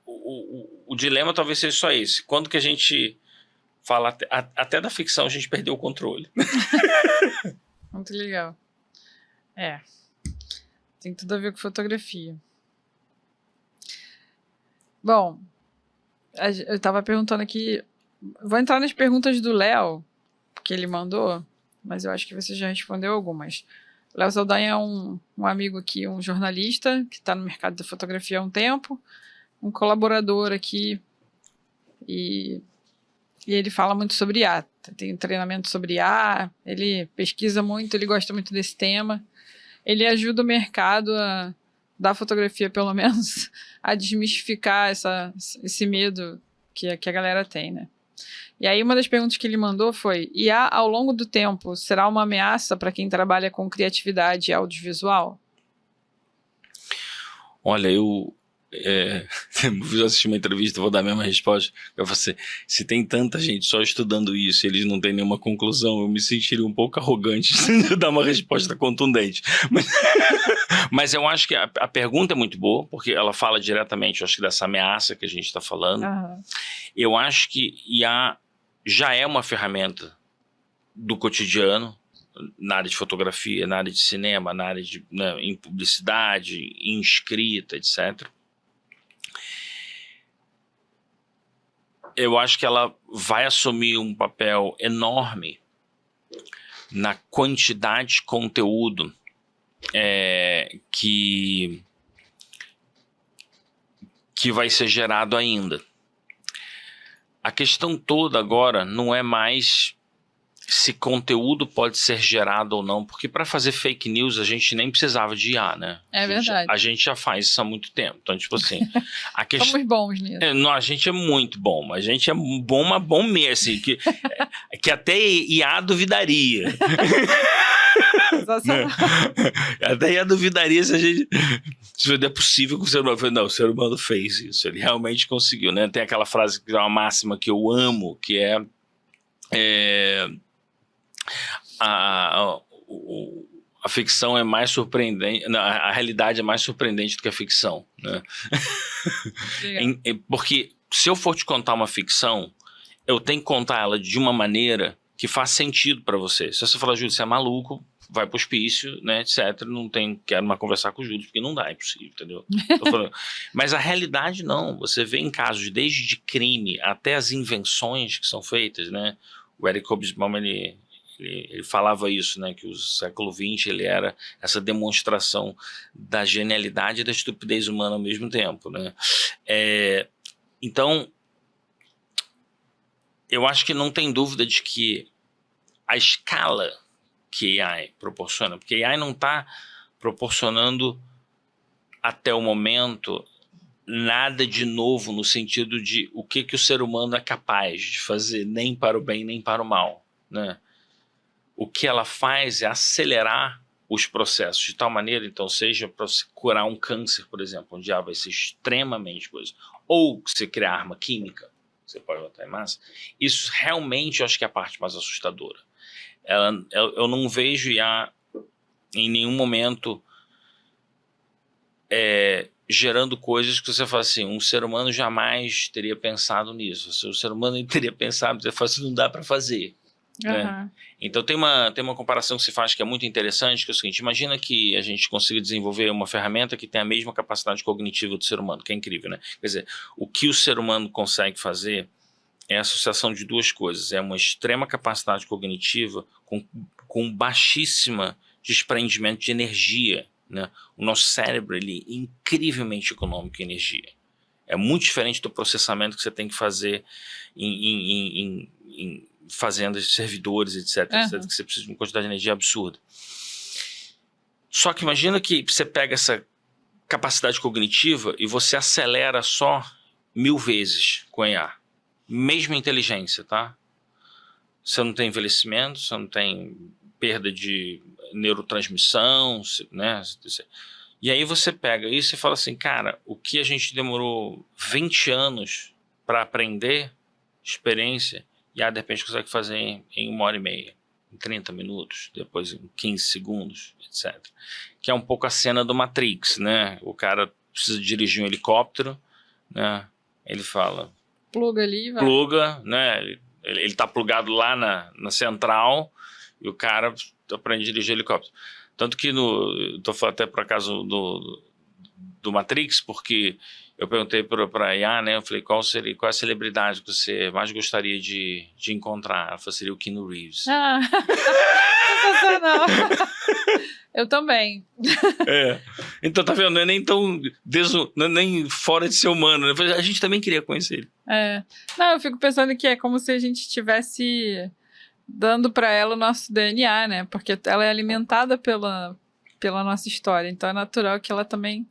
o dilema talvez seja só esse. Quando que a gente fala até da ficção, a gente perdeu o controle. Muito legal. Tem tudo a ver com fotografia. Bom, eu estava perguntando aqui. Vou entrar nas perguntas do Léo, que ele mandou, mas eu acho que você já respondeu algumas. O Léo Saldanha é um amigo aqui, um jornalista que está no mercado da fotografia há um tempo, um colaborador aqui, e ele fala muito sobre IA. Tem treinamento sobre IA, ele pesquisa muito, ele gosta muito desse tema. Ele ajuda o mercado da fotografia, pelo menos, a desmistificar esse medo que a galera tem, né? E aí uma das perguntas que ele mandou foi, IA ao longo do tempo será uma ameaça para quem trabalha com criatividade audiovisual? Olha, eu Eu assisti uma entrevista, vou dar a mesma resposta para você. Se tem tanta gente só estudando isso e eles não têm nenhuma conclusão, eu me sentiria um pouco arrogante de dar uma resposta contundente. Mas eu acho que a pergunta é muito boa, porque ela fala diretamente, eu acho que dessa ameaça que a gente está falando. Aham. Eu acho que IA já é uma ferramenta do cotidiano, na área de fotografia, na área de cinema, na área de, né, em publicidade, em escrita, etc. Eu acho que ela vai assumir um papel enorme na quantidade de conteúdo que vai ser gerado ainda. A questão toda agora não é mais se conteúdo pode ser gerado ou não, porque para fazer fake news a gente nem precisava de IA, né? É verdade. A gente já faz isso há muito tempo. Então, tipo assim, a questão... Somos bons nisso. Não, a gente é muito bom. A gente é bom, mas bom mesmo, assim, que até IA duvidaria. Né? Até IA duvidaria se a gente... Se não é possível que o ser humano... Não, o ser humano fez isso. Ele realmente conseguiu, né? Tem aquela frase que é uma máxima que eu amo, que a ficção é mais surpreendente, a realidade é mais surpreendente do que a ficção, né? Porque se eu for te contar uma ficção, eu tenho que contar ela de uma maneira que faz sentido para você. Se você falar, Júlio, você é maluco, vai pro hospício, né, etc. Não quero mais conversar com o Júlio, porque não dá, é impossível, entendeu? Mas a realidade não. Você vê em casos desde de crime até as invenções que são feitas, né? O Eric Hobsbawm, ele falava isso, né, que o século XX ele era essa demonstração da genialidade e da estupidez humana ao mesmo tempo, né? Então, eu acho que não tem dúvida de que a escala que AI proporciona, porque AI não está proporcionando até o momento nada de novo no sentido de o que o ser humano é capaz de fazer, nem para o bem nem para o mal, né? O que ela faz é acelerar os processos de tal maneira, então, seja para você curar um câncer, por exemplo, onde vai ser extremamente coisa, ou você criar arma química, você pode botar em massa, isso realmente eu acho que é a parte mais assustadora. Eu não vejo IA em nenhum momento gerando coisas que você fala assim, um ser humano jamais teria pensado nisso. Se o ser humano teria pensado, você fala assim, não dá para fazer. Né? Então tem uma comparação que se faz que é muito interessante, que é o seguinte, imagina que a gente consiga desenvolver uma ferramenta que tem a mesma capacidade cognitiva do ser humano, que é incrível, né? Quer dizer, o que o ser humano consegue fazer é a associação de duas coisas, é uma extrema capacidade cognitiva com baixíssima desprendimento de energia, né? O nosso cérebro ele é incrivelmente econômico em energia. É muito diferente do processamento que você tem que fazer em fazendas, servidores, etc, etc, que você precisa de uma quantidade de energia absurda. Só que imagina que você pega essa capacidade cognitiva e você acelera só 1000 vezes com IA. Mesma inteligência, tá? Você não tem envelhecimento, você não tem perda de neurotransmissão, né? E aí você pega isso e fala assim, cara, o que a gente demorou 20 anos para aprender, experiência, e de repente consegue fazer em 1h30, em 30 minutos, depois em 15 segundos, etc. Que é um pouco a cena do Matrix, né? O cara precisa dirigir um helicóptero, né? Ele fala... Pluga ali, vai. Pluga, né? Ele tá plugado lá na central e o cara aprende a dirigir helicóptero. Tanto que tô falando até por acaso do Matrix, porque eu perguntei para a IA, né? Eu falei, qual é a celebridade que você mais gostaria de encontrar? Ela falou, seria o Keanu Reeves. Sensacional. Eu também. Então, tá vendo? Não é nem tão não é nem fora de ser humano. Né? A gente também queria conhecer ele. Não, eu fico pensando que é como se a gente estivesse dando para ela o nosso DNA, né? Porque ela é alimentada pela nossa história. Então é natural que ela também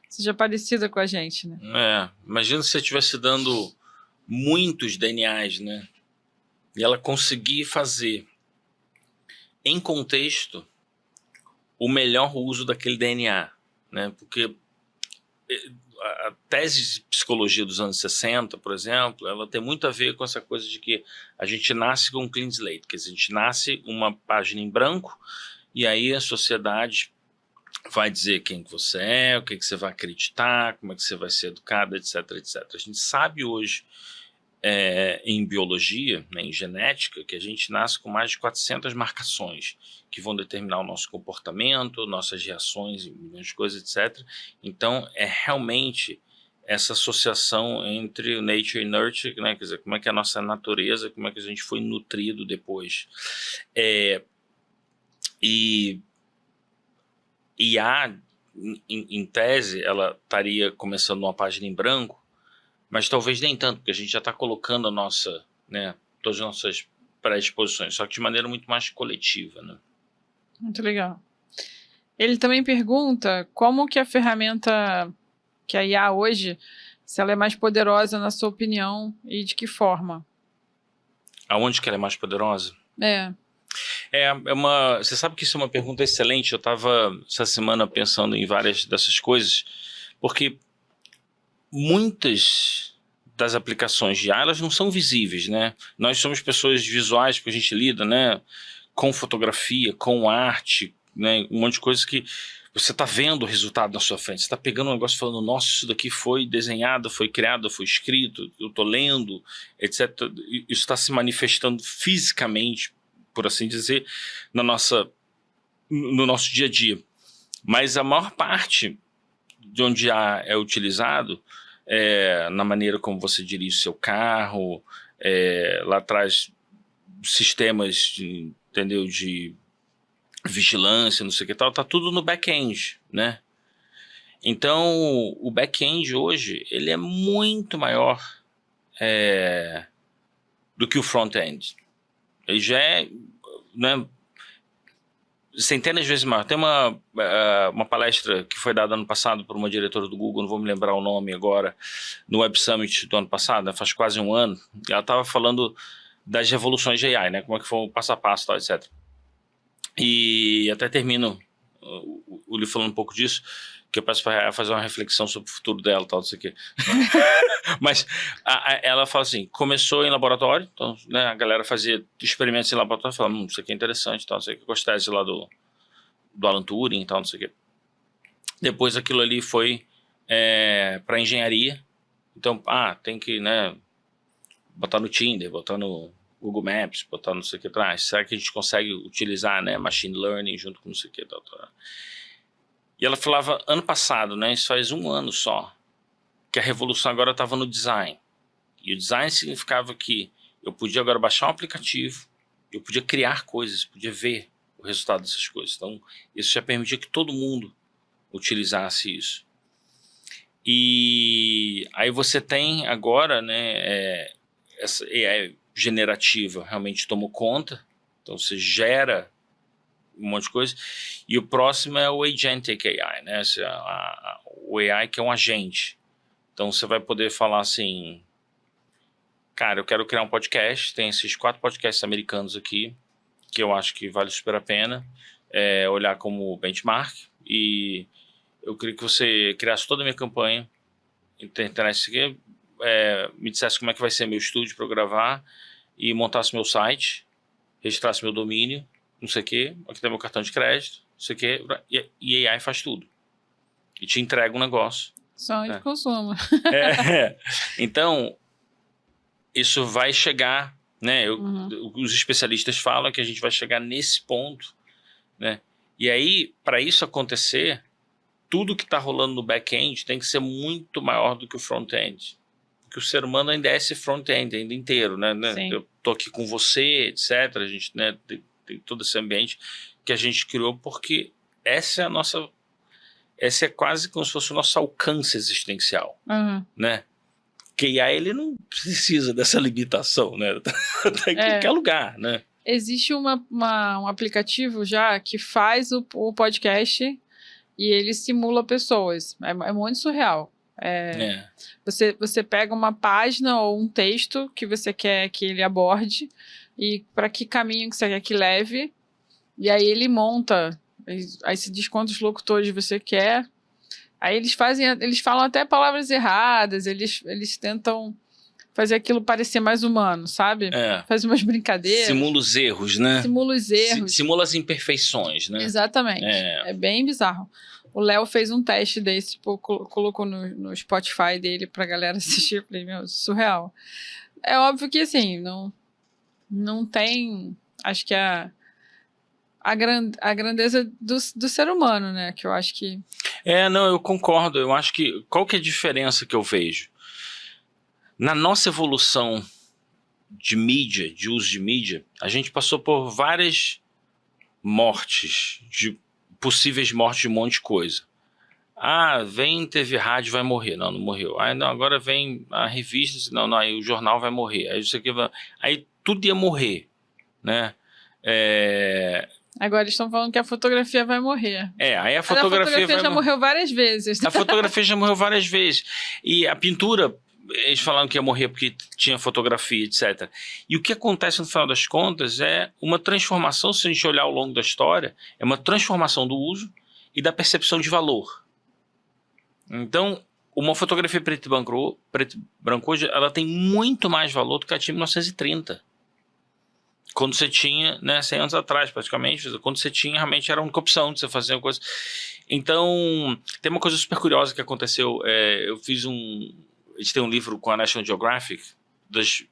seja parecida com a gente, né? Imagina se você estivesse dando muitos DNAs, né? E ela conseguir fazer em contexto o melhor uso daquele DNA, né? Porque a tese de psicologia dos anos 60, por exemplo, ela tem muito a ver com essa coisa de que a gente nasce com um clean slate, que a gente nasce uma página em branco, e aí a sociedade vai dizer quem que você é, o que você vai acreditar, como é que você vai ser educado, etc, etc. A gente sabe hoje, em biologia, né, em genética, que a gente nasce com mais de 400 marcações que vão determinar o nosso comportamento, nossas reações, milhões de coisas, etc. Então, é realmente essa associação entre o nature e nurture, né, quer dizer, como é que é a nossa natureza, como é que a gente foi nutrido depois. E há, em tese, ela estaria começando numa página em branco, mas talvez nem tanto, porque a gente já está colocando a nossa, né, todas as nossas predisposições, só que de maneira muito mais coletiva, né? Muito legal. Ele também pergunta como que a ferramenta, que a IA hoje, se ela é mais poderosa na sua opinião e de que forma? Aonde que ela é mais poderosa? Você sabe que isso é uma pergunta excelente. Eu estava essa semana pensando em várias dessas coisas, porque muitas das aplicações de IA, elas não são visíveis, né? Nós somos pessoas visuais, porque a gente lida, né, com fotografia, com arte, né, um monte de coisas que você está vendo o resultado na sua frente. Você está pegando um negócio e falando, nossa, isso daqui foi desenhado, foi criado, foi escrito, eu estou lendo, etc. Isso está se manifestando fisicamente, por assim dizer, no nosso dia a dia. Mas a maior parte de onde IA é utilizado na maneira como você dirige o seu carro, lá atrás sistemas de, entendeu, de vigilância, não sei o que tal, tá tudo no back-end, né? Então, o back-end hoje, ele é muito maior do que o front-end. Ele já é, né, centenas de vezes maior. Tem uma palestra que foi dada ano passado por uma diretora do Google, não vou me lembrar o nome agora, no Web Summit do ano passado, né, faz quase um ano, e ela estava falando das revoluções de AI, né, como é que foi o passo a passo, tal, etc. E até termino o livro falando um pouco disso, que eu peço para fazer uma reflexão sobre o futuro dela, tal, não sei o quê. Mas ela fala assim, começou em laboratório, então, né, a galera fazia experimentos em laboratório, falava, isso aqui é interessante, tal, não sei o que, com as teses lá do Alan Turing, tal, não sei o quê. Depois aquilo ali foi para engenharia, então, tem que, né, botar no Tinder, botar no Google Maps, botar não sei o que atrás, será que a gente consegue utilizar, né, machine learning junto com não sei o que, tal. E ela falava, ano passado, né, isso faz um ano só, que a revolução agora estava no design. E o design significava que eu podia agora baixar um aplicativo, eu podia criar coisas, podia ver o resultado dessas coisas. Então, isso já permitia que todo mundo utilizasse isso. E aí você tem agora, né, essa AI generativa realmente tomou conta, então você gera um monte de coisa, e o próximo é o Agentic AI, né, o AI que é um agente. Então você vai poder falar assim, cara, eu quero criar um podcast, tem esses 4 podcasts americanos aqui, que eu acho que vale super a pena olhar como benchmark, e eu queria que você criasse toda a minha campanha, internet, me dissesse como é que vai ser meu estúdio para eu gravar, e montasse meu site, registrasse meu domínio, não sei o que, aqui tem meu cartão de crédito, não sei o que, e AI faz tudo. E te entrega um negócio. Só de consumo. Então, isso vai chegar, né? Os especialistas falam que a gente vai chegar nesse ponto, né? E aí, para isso acontecer, tudo que está rolando no back-end tem que ser muito maior do que o front-end. Porque o ser humano ainda é esse front-end, ainda inteiro, né? Eu tô aqui com você, etc. A gente, né, tem todo esse ambiente que a gente criou porque essa é quase como se fosse o nosso alcance existencial, né? Que aí ele não precisa dessa limitação, né? Tá em qualquer lugar, né? Existe um aplicativo já que faz o podcast e ele simula pessoas. É muito surreal. Você pega uma página ou um texto que você quer que ele aborde e para que caminho que você quer que leve, e aí ele monta, aí se diz quantos locutores você quer, Aí eles falam até palavras erradas, eles tentam fazer aquilo parecer mais humano, sabe? Faz umas brincadeiras. Simula os erros, né? Simula os erros. Simula as imperfeições, né? Exatamente. É bem bizarro. O Léo fez um teste desse, tipo, colocou no Spotify dele pra galera assistir. Eu falei, meu, surreal. É óbvio que, assim, não tem... Acho que a grandeza do ser humano, né? Que eu acho que... Não, eu concordo. Eu acho que... Qual que é a diferença que eu vejo? Na nossa evolução de mídia, de uso de mídia, a gente passou por várias mortes, possíveis mortes de um monte de coisa. Vem TV rádio, vai morrer. Não morreu. Não, agora vem a revista, não, aí o jornal vai morrer. Aí tudo ia morrer, né? Agora eles estão falando que a fotografia vai morrer. Aí a fotografia já morreu várias vezes. A fotografia já morreu várias vezes. E a pintura, eles falaram que ia morrer porque tinha fotografia, etc. E o que acontece no final das contas é uma transformação, se a gente olhar ao longo da história, é uma transformação do uso e da percepção de valor. Então, uma fotografia preto e branco hoje, ela tem muito mais valor do que a tinha em 1930. Quando você tinha, né, 100 anos atrás, praticamente, quando você tinha, realmente era a única opção de você fazer uma coisa. Então, tem uma coisa super curiosa que aconteceu. Eu fiz a gente tem um livro com a National Geographic,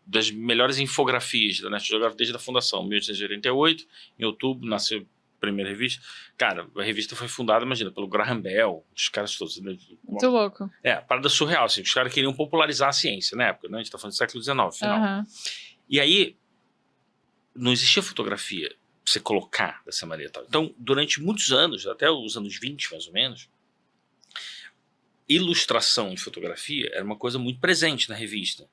das melhores infografias da National Geographic desde a fundação, 1888, em outubro, nasceu a primeira revista. Cara, a revista foi fundada, imagina, pelo Graham Bell, os caras todos. Muito louco. Parada surreal, assim, os caras queriam popularizar a ciência na época, né? A gente tá falando do século XIX, final. E aí, não existia fotografia pra você colocar dessa maneira. Tal. Então, durante muitos anos, até os anos 20 mais ou menos, ilustração de fotografia era uma coisa muito presente na revista.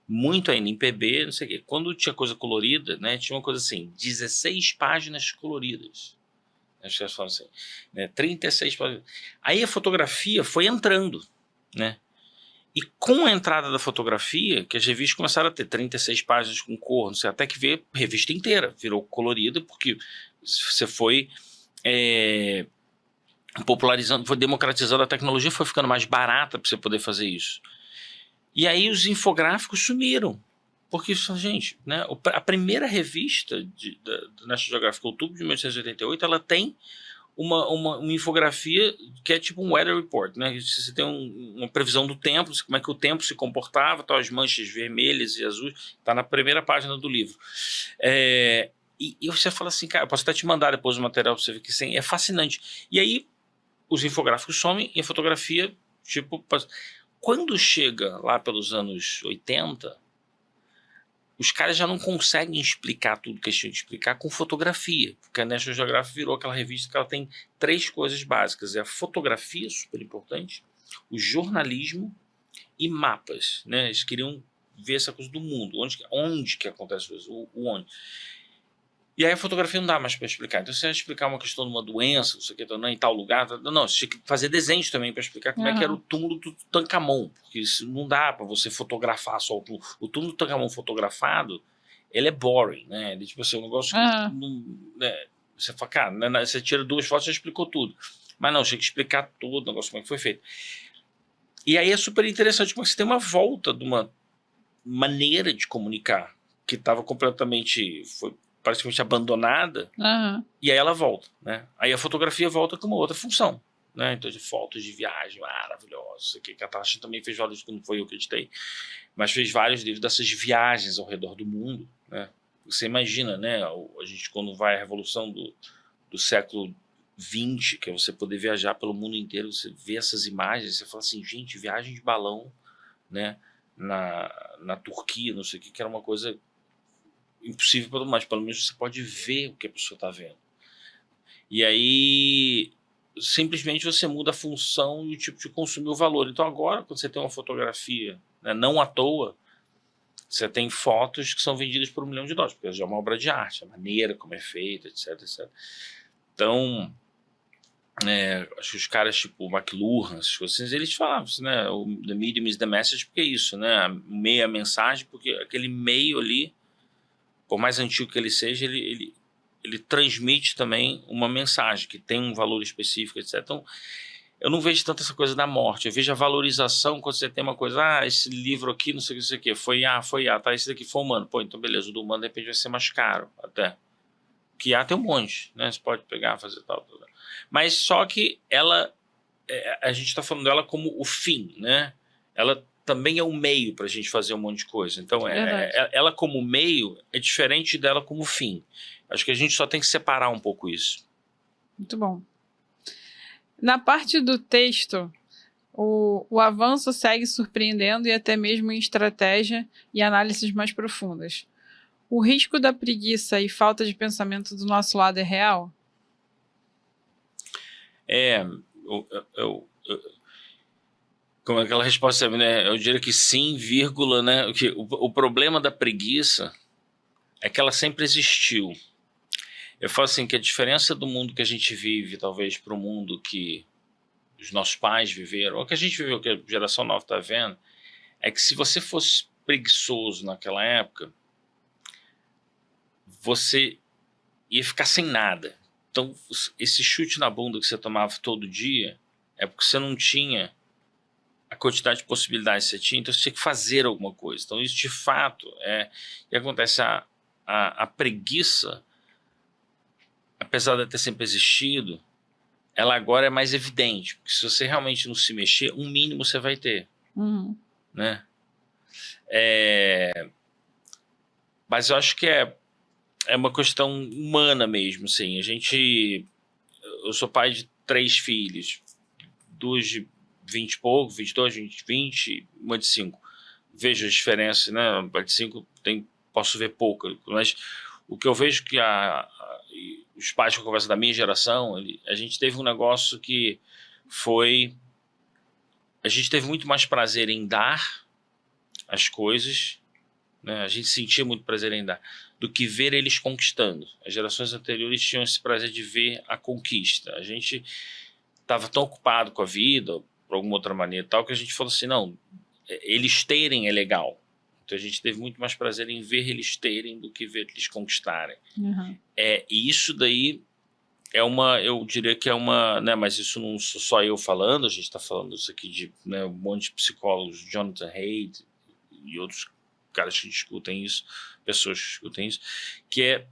Muito ainda em PB, não sei o quê. Quando tinha coisa colorida, né, tinha uma coisa assim, 16 páginas coloridas. Acho que elas falam assim, né, 36 páginas. Aí a fotografia foi entrando, né? E com a entrada da fotografia, que as revistas começaram a ter 36 páginas com cor, não sei, até que ver a revista inteira virou colorida, porque você foi popularizando, foi democratizando a tecnologia, foi ficando mais barata para você poder fazer isso. E aí os infográficos sumiram. Porque, gente, né, a primeira revista da National Geographic, outubro de 1888, ela tem uma infografia que é tipo um weather report, né? Você tem uma previsão do tempo, como é que o tempo se comportava, tá, as manchas vermelhas e azuis, tá na primeira página do livro. E você fala assim, cara, eu posso até te mandar depois o material pra você ver que sim, é fascinante. E aí os infográficos somem e a fotografia, tipo, quando chega lá pelos anos 80, os caras já não conseguem explicar tudo que eles tinham que explicar com fotografia, porque a National Geographic virou aquela revista que ela tem 3 coisas básicas, é a fotografia, super importante, o jornalismo e mapas, né? Eles queriam ver essa coisa do mundo, onde que acontece isso, o onde. E aí a fotografia não dá mais para explicar. Então, você vai explicar uma questão de uma doença, não sei o que, em tal lugar. Não, você tinha que fazer desenhos também para explicar como é que era o túmulo do Tutankhamon. Porque isso não dá para você fotografar só o túmulo. O túmulo do Tutankhamon fotografado, ele é boring, né? Ele, tipo assim, um negócio que né, você fala, cara, né, você tira 2 fotos e já explicou tudo. Mas não, tinha que explicar todo o negócio, como é que foi feito. E aí é super interessante como você tem uma volta de uma maneira de comunicar que estava completamente... praticamente abandonada, e aí ela volta, né? Aí a fotografia volta com uma outra função, né? Então, de fotos de viagem maravilhosas, que a Tasha também fez vários, que não foi eu que editei, mas fez vários livros dessas viagens ao redor do mundo, né? Você imagina, né? A gente, quando vai à revolução do século XX, que é você poder viajar pelo mundo inteiro, você vê essas imagens, você fala assim, gente, viagem de balão, né? Na Turquia, não sei o que era uma coisa impossível para todo mundo, mas pelo menos você pode ver o que a pessoa está vendo. E aí, simplesmente você muda a função e o tipo de consumir o valor. Então agora, quando você tem uma fotografia, né, não à toa, você tem fotos que são vendidas por $1 milhão, porque já é uma obra de arte, a maneira como é feita, etc, etc. Então, acho que os caras tipo McLuhan, essas coisas assim, eles falavam assim, né, o the medium is the message, porque é isso, né, meia mensagem, porque aquele meio ali, por mais antigo que ele seja, ele transmite também uma mensagem que tem um valor específico, etc. Então, eu não vejo tanto essa coisa da morte, eu vejo a valorização quando você tem uma coisa, esse livro aqui, não sei o que, foi IA, tá, esse daqui foi humano, pô, então beleza, o do humano de repente vai ser mais caro, até. Que IA tem um monte, né, você pode pegar, fazer tal. Mas só que a gente está falando dela como o fim, né, ela também é um meio para a gente fazer um monte de coisa, então ela como meio é diferente dela como fim. Acho que a gente só tem que separar um pouco isso. Muito bom. Na parte do texto, o avanço segue surpreendendo e até mesmo em estratégia e análises mais profundas. O risco da preguiça e falta de pensamento do nosso lado é real? Como aquela resposta, né? Eu diria que sim, vírgula, né? O problema da preguiça é que ela sempre existiu. Eu falo assim, que a diferença do mundo que a gente vive, talvez, para o mundo que os nossos pais viveram, ou que a gente viveu, que a geração nova está vendo, é que se você fosse preguiçoso naquela época, você ia ficar sem nada. Então, esse chute na bunda que você tomava todo dia é porque você não tinha a quantidade de possibilidades que você tinha, então você tinha que fazer alguma coisa. Então, isso de fato é... E acontece, a preguiça, apesar de ter sempre existido, ela agora é mais evidente, porque se você realmente não se mexer, um mínimo você vai ter. Né? Mas eu acho que é uma questão humana mesmo, assim. Eu sou pai de 3 filhos, 2 de 20 e pouco, 22, 20, uma de 5. Vejo a diferença, né? A de 5 posso ver pouco, mas o que eu vejo que os pais que eu converso da minha geração, a gente teve um negócio que foi... A gente teve muito mais prazer em dar as coisas, né? A gente sentia muito prazer em dar, do que ver eles conquistando. As gerações anteriores tinham esse prazer de ver a conquista. A gente estava tão ocupado com a vida, por alguma outra maneira, tal, que a gente falou assim, não, eles terem é legal. Então a gente teve muito mais prazer em ver eles terem do que ver eles conquistarem. E isso daí eu diria que é uma, né, mas isso não sou só eu falando, a gente está falando isso aqui de, né, um monte de psicólogos, Jonathan Haidt e outros caras que discutem isso, pessoas que discutem isso, que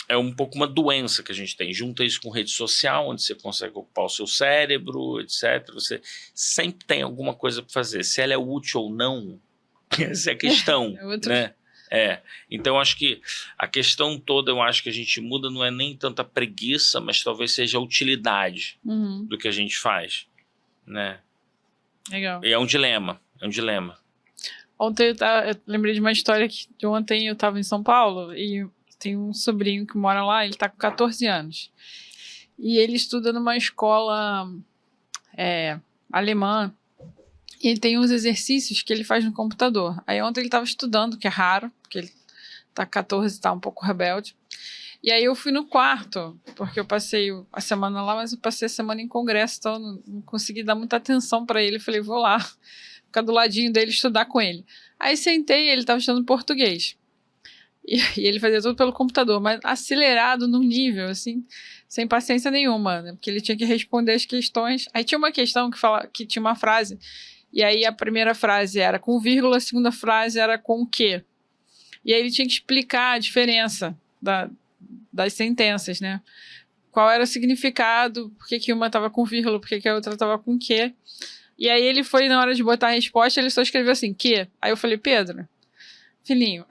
é um pouco uma doença que a gente tem. Junta isso com rede social, onde você consegue ocupar o seu cérebro, etc. Você sempre tem alguma coisa para fazer. Se ela é útil ou não, essa é a questão, né? Então acho que a questão toda, eu acho que a gente muda, não é nem tanta preguiça, mas talvez seja a utilidade do que a gente faz, né? Legal. E é um dilema. Ontem eu lembrei de uma história que ontem eu estava em São Paulo e tem um sobrinho que mora lá, ele está com 14 anos. E ele estuda numa escola alemã. E ele tem uns exercícios que ele faz no computador. Aí ontem ele estava estudando, que é raro, porque ele tá com 14 e tá um pouco rebelde. E aí eu fui no quarto, porque eu passei a semana lá, mas eu passei a semana em congresso, então eu não consegui dar muita atenção para ele. Falei, vou lá, ficar do ladinho dele, estudar com ele. Aí sentei e ele estava estudando português. E ele fazia tudo pelo computador, mas acelerado num nível, assim, sem paciência nenhuma, né? Porque ele tinha que responder as questões. Aí tinha uma questão que tinha uma frase, e aí a primeira frase era com vírgula, a segunda frase era com o quê? E aí ele tinha que explicar a diferença das sentenças, né? Qual era o significado, por que uma estava com vírgula, por que a outra estava com quê. E aí ele foi, na hora de botar a resposta, ele só escreveu assim, quê? Aí eu falei, Pedro, filhinho...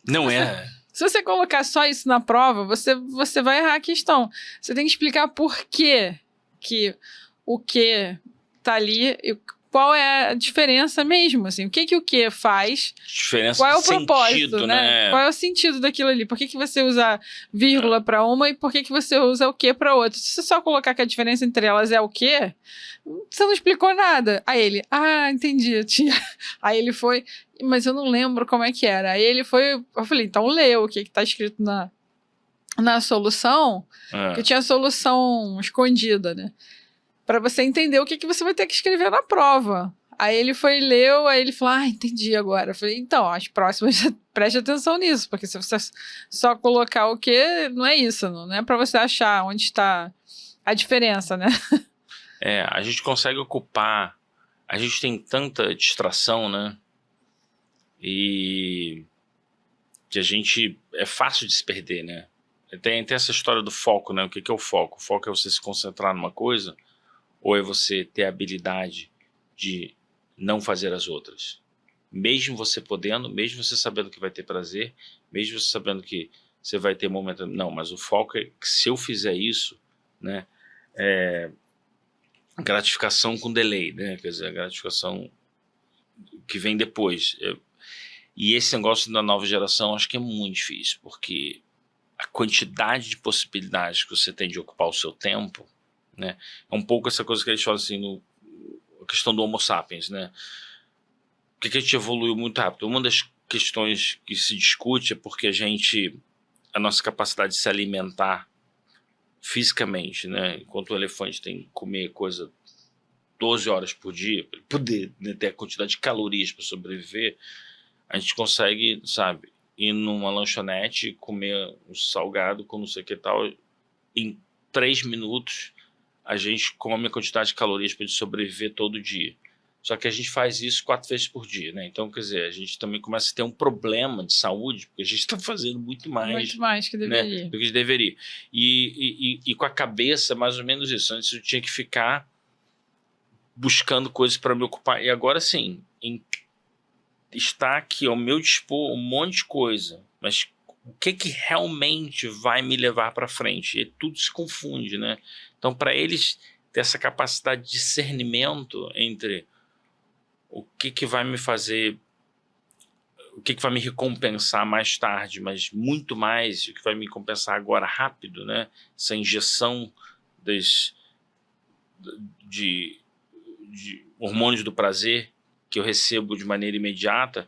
Não é... Se você colocar só isso na prova, você vai errar a questão. Você tem que explicar por que o que tá ali, e qual é a diferença mesmo, assim. O que faz, diferença qual é o de propósito, sentido, né? Qual é o sentido daquilo ali? Por que você usa vírgula para uma e por que você usa o que para outra? Se você só colocar que a diferença entre elas é o quê, você não explicou nada. Aí ele, entendi, tia. Aí ele foi, mas eu não lembro como é que era. Aí ele foi, eu falei, então lê o que tá escrito na solução, que tinha a solução escondida, né? Para você entender o que você vai ter que escrever na prova. Aí ele foi, leu, aí ele falou, entendi agora. Eu falei, então, as próximas, preste atenção nisso, porque se você só colocar o que, não é isso, não é para você achar onde está a diferença, né? A gente consegue ocupar, a gente tem tanta distração, né? E que a gente, é fácil de se perder, né? Tem essa história do foco, né? O que é o foco? O foco é você se concentrar numa coisa, ou é você ter a habilidade de não fazer as outras? Mesmo você podendo, mesmo você sabendo que vai ter prazer, mesmo você sabendo que você vai ter momento... Não, mas o foco é que se eu fizer isso, né? Gratificação com delay, né? Quer dizer, a gratificação que vem depois. E esse negócio da nova geração acho que é muito difícil, porque a quantidade de possibilidades que você tem de ocupar o seu tempo, né? É um pouco essa coisa que eles falam assim, a questão do Homo sapiens, né? Por que a gente evoluiu muito rápido? Uma das questões que se discute é porque a nossa capacidade de se alimentar fisicamente, né? Enquanto o elefante tem que comer coisa 12 horas por dia, para poder, né, ter a quantidade de calorias para sobreviver, a gente consegue, sabe, ir numa lanchonete, comer um salgado com não sei o que tal, em 3 minutos a gente come a quantidade de calorias para sobreviver todo dia. Só que a gente faz isso 4 vezes por dia, né? Então, quer dizer, a gente também começa a ter um problema de saúde, porque a gente está fazendo muito mais que né, deveria. do que deveria. E com a cabeça, mais ou menos isso. Antes eu tinha que ficar buscando coisas para me ocupar. E agora sim, está aqui ao meu dispor um monte de coisa, mas o que realmente vai me levar para frente? E tudo se confunde, né? Então, para eles ter essa capacidade de discernimento entre o que vai me fazer, o que vai me recompensar mais tarde, mas muito mais, o que vai me compensar agora rápido, né? Essa injeção de hormônios do prazer que eu recebo de maneira imediata,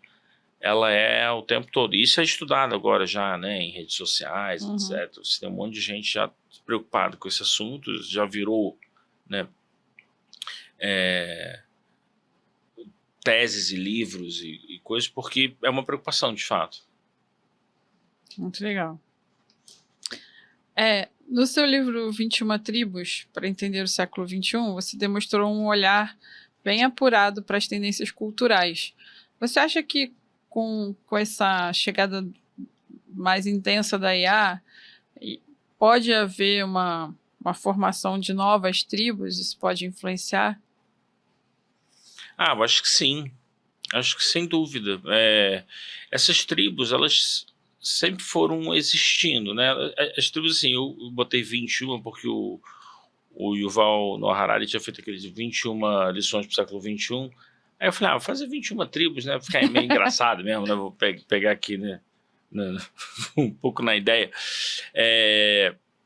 ela é o tempo todo. Isso é estudado agora já, né, em redes sociais, etc. Você tem um monte de gente já preocupado com esse assunto, já virou, né, teses e livros e coisas, porque é uma preocupação, de fato. Muito legal. No seu livro 21 Tribos, para entender o século XXI, você demonstrou um olhar bem apurado para as tendências culturais. Você acha que com essa chegada mais intensa da IA, pode haver uma formação de novas tribos? Isso pode influenciar? Eu acho que sim. Acho que sem dúvida. Essas tribos, elas sempre foram existindo, né? As tribos, assim, eu botei 21 porque o Yuval Noah Harari tinha feito aqueles 21 lições para o século XXI. Aí eu falei, vou fazer 21 tribos, né? Vai ficar meio engraçado mesmo, né? Vou pegar aqui, né? Um pouco na ideia.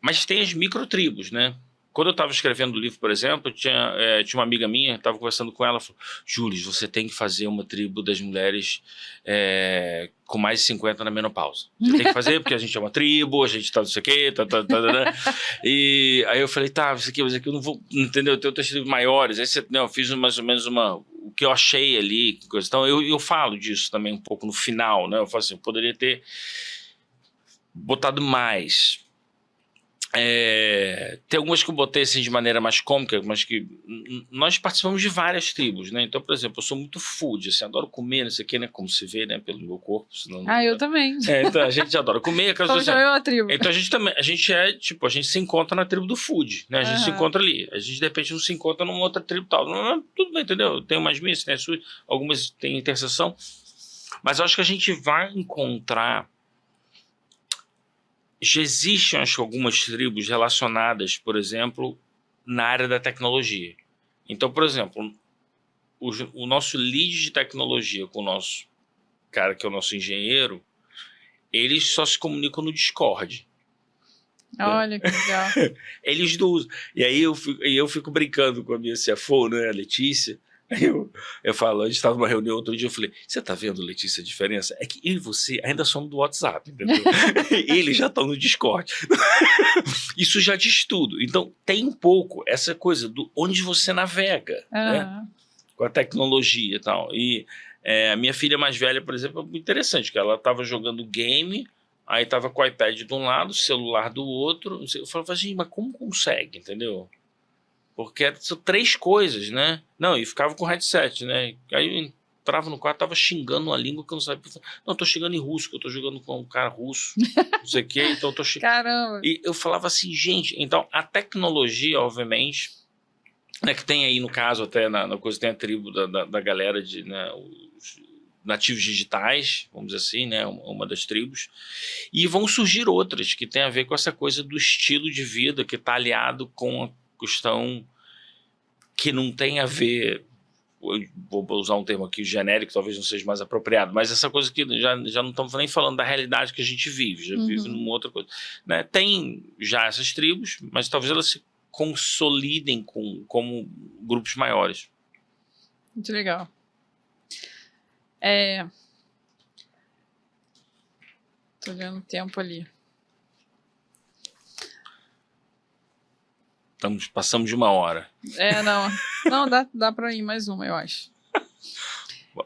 Mas tem as microtribos, né? Quando eu estava escrevendo o livro, por exemplo, tinha uma amiga minha, estava conversando com ela, falou, Júlio, você tem que fazer uma tribo das mulheres com mais de 50 na menopausa. Você tem que fazer, porque a gente é uma tribo, a gente tá não sei o quê, né? E aí eu falei, tá, isso aqui, mas aqui eu não vou, entendeu? Eu tenho outras tribos maiores. Aí eu fiz mais ou menos o que eu achei ali. Então eu falo disso também um pouco no final, né? Eu falo assim, eu poderia ter botado mais. Tem algumas que eu botei assim de maneira mais cômica, mas que nós participamos de várias tribos, né? Então, por exemplo, eu sou muito food, assim, adoro comer, não sei o que, né? Como se vê, né? Pelo meu corpo. Senão, eu também. Então a gente adora comer. Então já é uma tribo. Então a gente também, a gente se encontra na tribo do food, né? A gente se encontra ali. A gente de repente não se encontra numa outra tribo tal. Tudo bem, entendeu? Tem umas minhas, tem as suas, algumas tem interseção. Mas eu acho que a gente vai encontrar. Já existem, acho que, algumas tribos relacionadas, por exemplo, na área da tecnologia. Então, por exemplo, o nosso lead de tecnologia com o nosso cara, que é o nosso engenheiro, eles só se comunicam no Discord. Olha, que legal. Eles não usam. E aí eu fico brincando com a minha CFO, né, a Letícia. Aí eu falo, a gente estava numa reunião outro dia, eu falei, você tá vendo, Letícia, a diferença? É que eu e você ainda somos do WhatsApp, entendeu? Eles já estão no Discord. Isso já diz tudo. Então, tem um pouco essa coisa do onde você navega, né? Com a tecnologia e tal. E a minha filha mais velha, por exemplo, é muito interessante, porque ela estava jogando game, aí estava com o iPad de um lado, o celular do outro. Eu falava, gente, mas como consegue, entendeu? porque são 3 coisas, né? Não, e ficava com headset, né? Aí eu entrava no quarto, tava xingando uma língua que eu não sabia. Não, eu tô xingando em russo, que eu tô jogando com um cara russo, não sei o quê, então eu tô xingando. Caramba! E eu falava assim, gente, então a tecnologia, obviamente, né, que tem aí no caso até na coisa, tem a tribo da galera de, né, os nativos digitais, vamos dizer assim, né, uma das tribos, e vão surgir outras que tem a ver com essa coisa do estilo de vida que está aliado com a questão que não tem a ver, vou usar um termo aqui genérico, talvez não seja mais apropriado, mas essa coisa que já não estamos nem falando da realidade que a gente vive, já vive numa outra coisa, né? Tem já essas tribos, mas talvez elas se consolidem como grupos maiores. Muito legal. Tô vendo o tempo ali. Passamos de 1 hora. Não, dá pra ir mais uma, eu acho.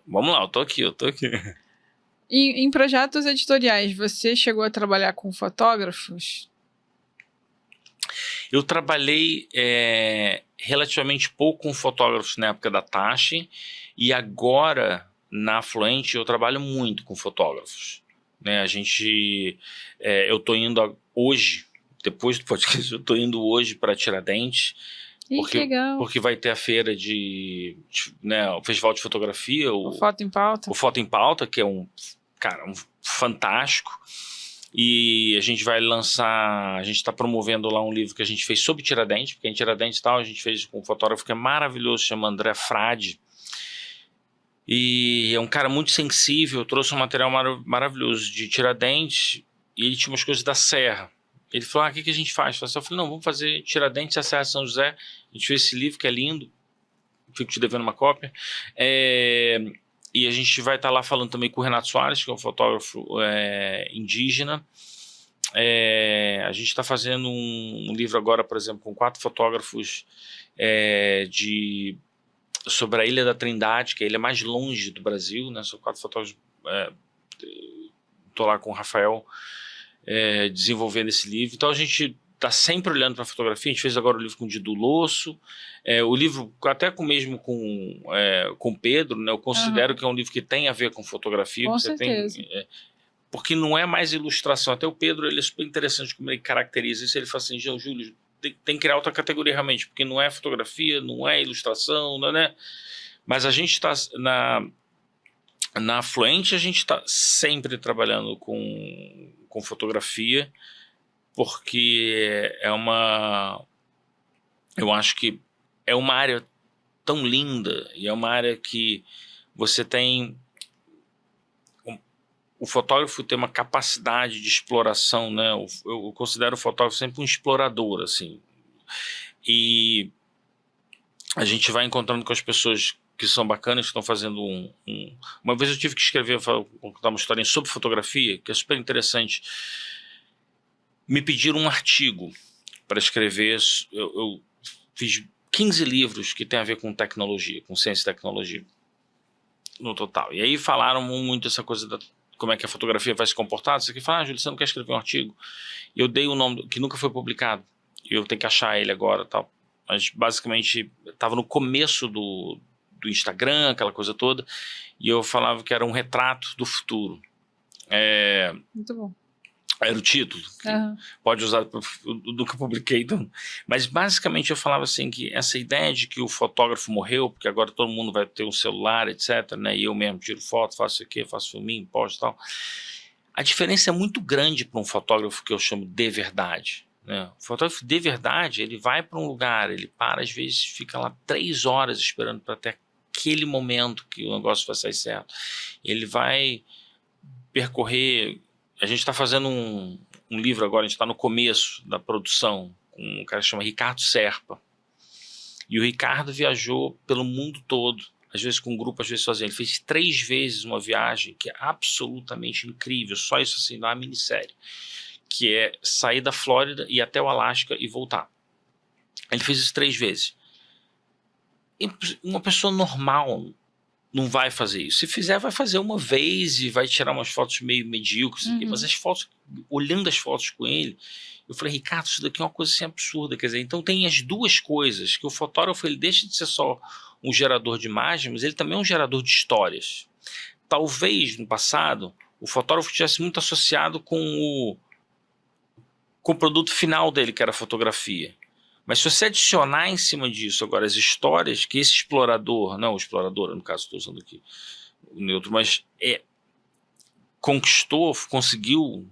Vamos lá, eu tô aqui. Em projetos editoriais, você chegou a trabalhar com fotógrafos? Eu trabalhei relativamente pouco com fotógrafos na época da Tachi, e agora, na Fluente, eu trabalho muito com fotógrafos. Né? Eu tô indo hoje, depois do podcast, eu tô indo hoje para Tiradentes, Que legal. porque vai ter a feira né, o Festival de Fotografia, o Foto em Pauta. O Foto em Pauta, que é um fantástico. E a gente vai lançar, a gente está promovendo lá um livro que a gente fez sobre Tiradentes, porque em Tiradentes tal, a gente fez com um fotógrafo que é maravilhoso, chama André Frade. E é um cara muito sensível, trouxe um material maravilhoso de Tiradentes, e ele tinha umas coisas da Serra. Ele falou, o que a gente faz? Eu falei, não, vamos fazer Tiradentes e a Serra de São José. A gente fez esse livro que é lindo, fico te devendo uma cópia. E a gente vai estar lá falando também com o Renato Soares, que é um fotógrafo indígena. A gente está fazendo um livro agora, por exemplo, com 4 fotógrafos sobre a Ilha da Trindade, que é a ilha mais longe do Brasil, né? São 4 fotógrafos. Estou lá com o Rafael desenvolvendo esse livro. Então a gente está sempre olhando para a fotografia. A gente fez agora o livro com o Didu Losso, o livro até mesmo com o Pedro, né? Eu considero que é um livro que tem a ver com fotografia. Com certeza. Porque não é mais ilustração. Até o Pedro, ele é super interessante como ele caracteriza isso. Ele fala assim, Júlio, tem que criar outra categoria realmente, porque não é fotografia, não é ilustração, não é, né? Mas a gente está na Fluente, a gente está sempre trabalhando com fotografia, porque eu acho que é uma área tão linda, e é uma área que você tem, o fotógrafo tem uma capacidade de exploração, né? Eu considero o fotógrafo sempre um explorador, assim, e a gente vai encontrando com as pessoas que são bacanas, que estão fazendo uma vez eu tive que contar uma historinha sobre fotografia, que é super interessante. Me pediram um artigo para escrever. Eu fiz 15 livros que tem a ver com tecnologia, com ciência e tecnologia, no total. E aí falaram muito essa coisa como é que a fotografia vai se comportar. Você fala, Júlio, você não quer escrever um artigo? E eu dei o nome, que nunca foi publicado, e eu tenho que achar ele agora, tal. Mas basicamente estava no começo do Instagram, aquela coisa toda, e eu falava que era um retrato do futuro. Muito bom. Era o título. Pode usar, eu nunca publiquei, então. Mas basicamente eu falava assim, que essa ideia de que o fotógrafo morreu, porque agora todo mundo vai ter um celular, etc, né, e eu mesmo tiro foto, faço isso aqui, faço filminho, posto e tal. A diferença é muito grande para um fotógrafo que eu chamo de verdade. Né? O fotógrafo de verdade, ele vai para um lugar, ele para, às vezes fica lá 3 horas esperando para ter aquele momento que o negócio vai sair certo. Ele vai percorrer. A gente está fazendo um livro agora, a gente está no começo da produção, com um cara que chama Ricardo Serpa. E o Ricardo viajou pelo mundo todo, às vezes com um grupo, às vezes sozinho. Ele fez 3 vezes uma viagem que é absolutamente incrível, só isso assim, dá uma minissérie, que é sair da Flórida e ir até o Alasca e voltar. Ele fez isso 3 vezes. E uma pessoa normal não vai fazer isso. Se fizer, vai fazer uma vez e vai tirar umas fotos meio medíocres, mas as fotos, olhando as fotos com ele, eu falei, Ricardo, isso daqui é uma coisa assim absurda, quer dizer, então tem as duas coisas, que o fotógrafo, ele deixa de ser só um gerador de imagens, mas ele também é um gerador de histórias. Talvez, no passado, o fotógrafo estivesse muito associado com o produto final dele, que era a fotografia. Mas se você adicionar em cima disso agora as histórias que esse explorador, não o explorador, no caso estou usando aqui o neutro, mas conquistou, conseguiu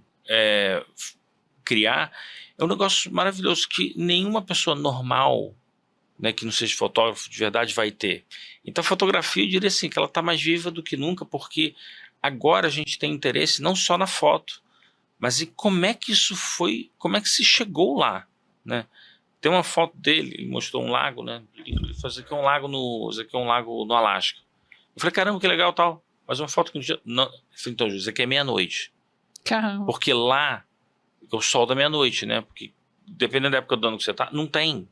criar, é um negócio maravilhoso que nenhuma pessoa normal, né, que não seja fotógrafo de verdade, vai ter. Então a fotografia, eu diria assim, que ela está mais viva do que nunca, porque agora a gente tem interesse não só na foto, mas em como é que isso foi, como é que se chegou lá, né? Tem uma foto dele, ele mostrou um lago, né? Ele falou, isso aqui é um lago no Alasca. Eu falei, caramba, que legal, tal. Mas uma foto que não tinha... Não. Eu falei, então, isso aqui é meia-noite. Caramba. Porque lá, é o sol da meia-noite, né? Porque dependendo da época do ano que você tá, não tem,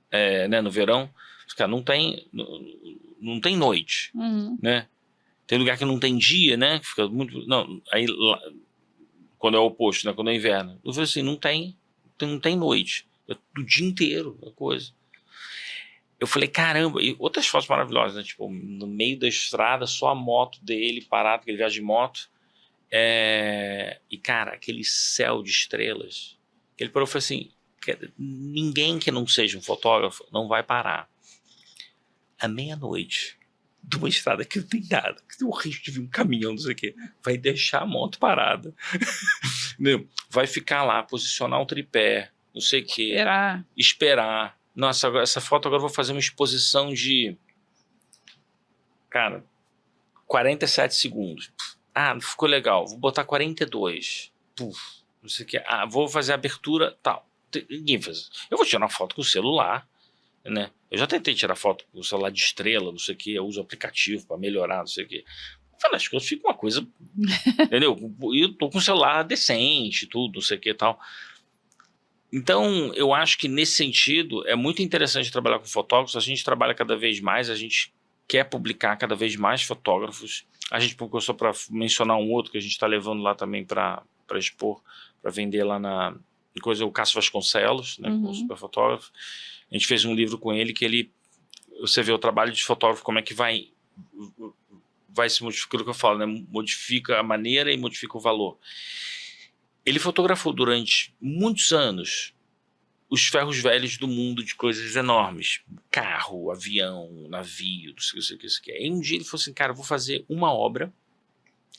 né? No verão, cara, não tem noite, né? Tem lugar que não tem dia, né? Que fica muito... Não, aí lá, quando é o oposto, né? Quando é inverno. Eu falei assim, não tem noite. Do dia inteiro, a coisa. Eu falei, caramba, e outras fotos maravilhosas, né? Tipo, no meio da estrada, só a moto dele parado, que ele viaja de moto. E, cara, aquele céu de estrelas. Ele parou e falou assim: ninguém que não seja um fotógrafo não vai parar. À meia-noite, de uma estrada que não tem nada, que tem o risco de vir um caminhão, não sei o quê, vai deixar a moto parada. Vai ficar lá, posicionar um tripé, não sei o quê. Esperar. Nossa, essa foto agora eu vou fazer uma exposição de... Cara, 47 segundos. Ah, ficou legal. Vou botar 42. Puf, não sei o quê. Ah, vou fazer a abertura, tal. Ninguém faz. Eu vou tirar uma foto com o celular, né? Eu já tentei tirar foto com o celular de estrela, não sei o quê. Eu uso aplicativo para melhorar, não sei o quê. Afinal das contas, fica uma coisa... Entendeu? E eu tô com o celular decente, tudo, não sei o quê e tal. Então, eu acho que nesse sentido é muito interessante trabalhar com fotógrafos. A gente trabalha cada vez mais, a gente quer publicar cada vez mais fotógrafos. A gente publicou, só para mencionar um outro que a gente está levando lá também para expor, para vender lá na coisa, o Cássio Vasconcelos, né, que é um super fotógrafo. A gente fez um livro com ele que você vê o trabalho de fotógrafo, como é que vai se modificando, o que eu falo, né? Modifica a maneira e modifica o valor. Ele fotografou durante muitos anos os ferros velhos do mundo de coisas enormes. Carro, avião, navio, não sei o que isso aqui. Aí um dia ele falou assim, cara, eu vou fazer uma obra,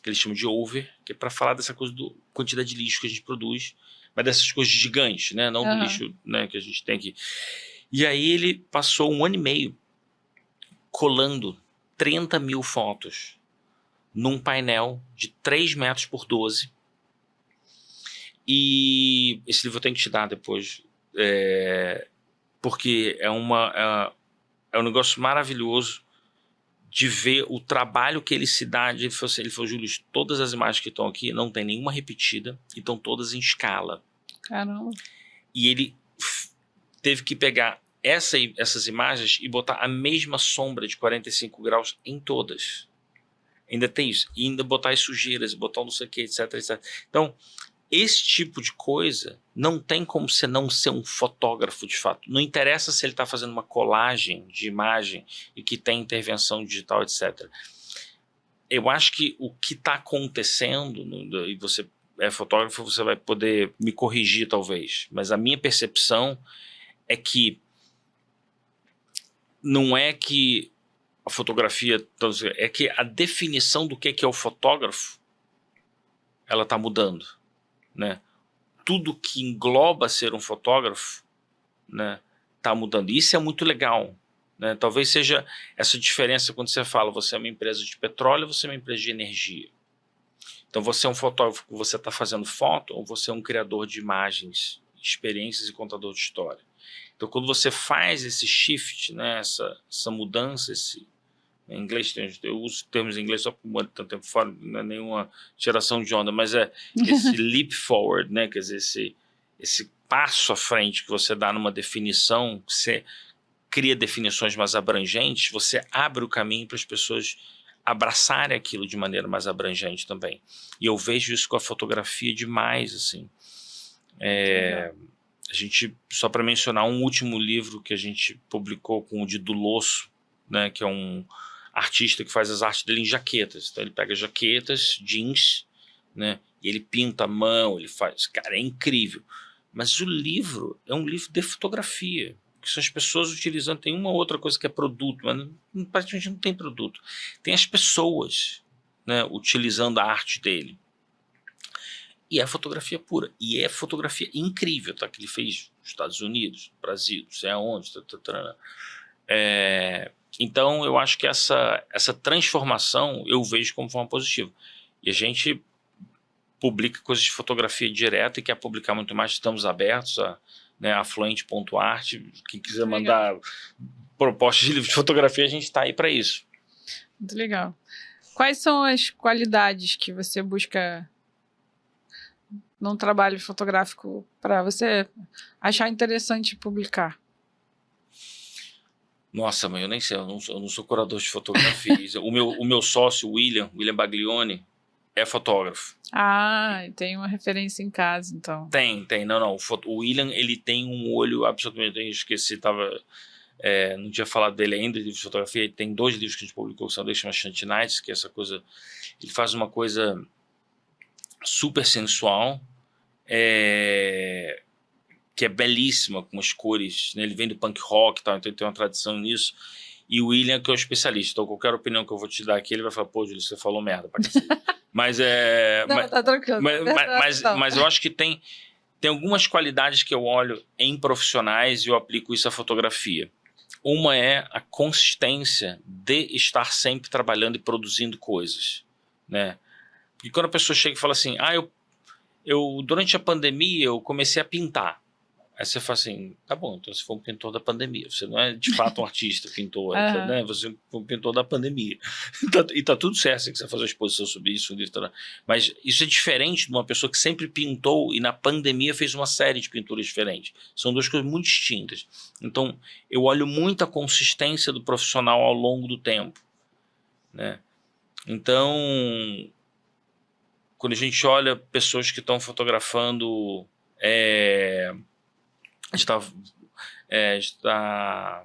que eles chamam de over, que é para falar dessa coisa da quantidade de lixo que a gente produz, mas dessas coisas gigantes, né? Não do lixo, né, que a gente tem aqui. E aí ele passou 1 ano e meio colando 30 mil fotos num painel de 3 metros por 12. E esse livro eu tenho que te dar depois, porque é um negócio maravilhoso de ver o trabalho que ele se dá. Ele falou, Júlio, todas as imagens que estão aqui não tem nenhuma repetida e estão todas em escala. Caramba. E ele teve que pegar essas imagens e botar a mesma sombra de 45 graus em todas. Ainda tem isso. E ainda botar as sujeiras, botar não sei o que, etc, etc. Então, esse tipo de coisa não tem como você não ser um fotógrafo de fato. Não interessa se ele está fazendo uma colagem de imagem e que tem intervenção digital, etc. Eu acho que o que está acontecendo, e você é fotógrafo, você vai poder me corrigir talvez, mas a minha percepção é que não é que a fotografia, é que a definição do que é o fotógrafo, ela está mudando. Né? Tudo que engloba ser um fotógrafo, né, tá mudando. Isso é muito legal, né? Talvez seja essa diferença quando você fala, você é uma empresa de petróleo, você é uma empresa de energia. Então você é um fotógrafo que você está fazendo foto, ou você é um criador de imagens, experiências e contador de história. Então quando você faz esse shift, né, essa mudança, em inglês, eu uso termos em inglês só por muito tempo fora, não é nenhuma geração de onda, mas é esse leap forward, né? Quer dizer, esse passo à frente que você dá numa definição, que você cria definições mais abrangentes, você abre o caminho para as pessoas abraçarem aquilo de maneira mais abrangente também. E eu vejo isso com a fotografia demais, assim. A gente, só para mencionar um último livro que a gente publicou com o Dido Losso, né, que é um artista que faz as artes dele em jaquetas. Então ele pega jaquetas, jeans, né, e ele pinta a mão, ele faz... Cara, é incrível. Mas o livro é um livro de fotografia, que são as pessoas utilizando. Tem uma outra coisa que é produto, mas praticamente não tem produto. Tem as pessoas, né, utilizando a arte dele. E é fotografia pura. E é fotografia incrível, tá? Que ele fez nos Estados Unidos, no Brasil, não sei aonde. Então, eu acho que essa transformação eu vejo como forma positiva. E a gente publica coisas de fotografia direto e quer publicar muito mais. Estamos abertos a, né, afluente.art. Quem quiser mandar propostas de livro de fotografia, a gente está aí para isso. Muito legal. Quais são as qualidades que você busca num trabalho fotográfico para você achar interessante publicar? Nossa, mas eu nem sei, eu não sou curador de fotografias. o meu sócio, William Baglioni, é fotógrafo. Ah, tem uma referência em casa, então. Tem. Não. O William, ele tem um olho absolutamente... Eu esqueci, não tinha falado dele ainda, de livro de fotografia. Ele tem 2 livros que a gente publicou, que são dois, chama Shanty Nights, que é essa coisa... Ele faz uma coisa super sensual, que é belíssima, com as cores, né? Ele vem do punk rock e tal, então ele tem uma tradição nisso. E o William, que é o especialista, então qualquer opinião que eu vou te dar aqui, ele vai falar, pô, Júlio, você falou merda pra cacete. Mas Não, tá tranquilo. Mas eu acho que tem algumas qualidades que eu olho em profissionais e eu aplico isso à fotografia. Uma é a consistência de estar sempre trabalhando e produzindo coisas, né? Porque quando a pessoa chega e fala assim, eu durante a pandemia eu comecei a pintar. Aí você fala assim, tá bom, então você foi um pintor da pandemia. Você não é de fato um artista, pintor, né? Você foi um pintor da pandemia. E tá tudo certo, você quiser fazer uma exposição sobre isso, um livro, tá? Mas isso é diferente de uma pessoa que sempre pintou e na pandemia fez uma série de pinturas diferentes. São 2 coisas muito distintas. Então, eu olho muito a consistência do profissional ao longo do tempo, né? Então, quando a gente olha pessoas que estão fotografando... A gente está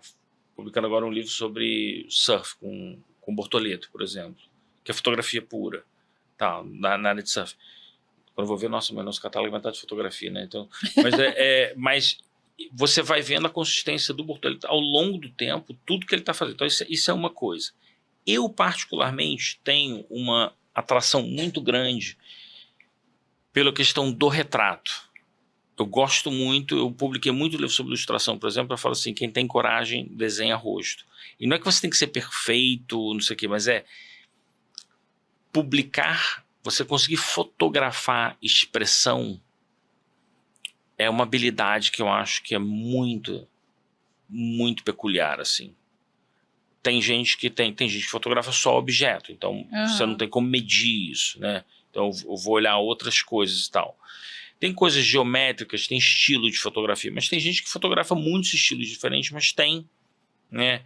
publicando agora um livro sobre surf com Bortoleto, por exemplo, que é fotografia pura, tá, na área de surf. Quando eu vou ver, nossa, mas nosso catálogo vai estar de fotografia, né? Então, mas você vai vendo a consistência do Bortoleto ao longo do tempo, tudo que ele está fazendo. Então, isso é uma coisa. Eu, particularmente, tenho uma atração muito grande pela questão do retrato. Eu gosto muito, eu publiquei muito livro sobre ilustração, por exemplo, eu falo assim, quem tem coragem desenha rosto. E não é que você tem que ser perfeito, não sei o quê, mas é publicar, você conseguir fotografar expressão é uma habilidade que eu acho que é muito, muito peculiar, assim. Tem gente que fotografa só objeto, então você não tem como medir isso, né? Então eu vou olhar outras coisas e tal. Tem coisas geométricas, tem estilo de fotografia, mas tem gente que fotografa muitos estilos diferentes, mas tem, né?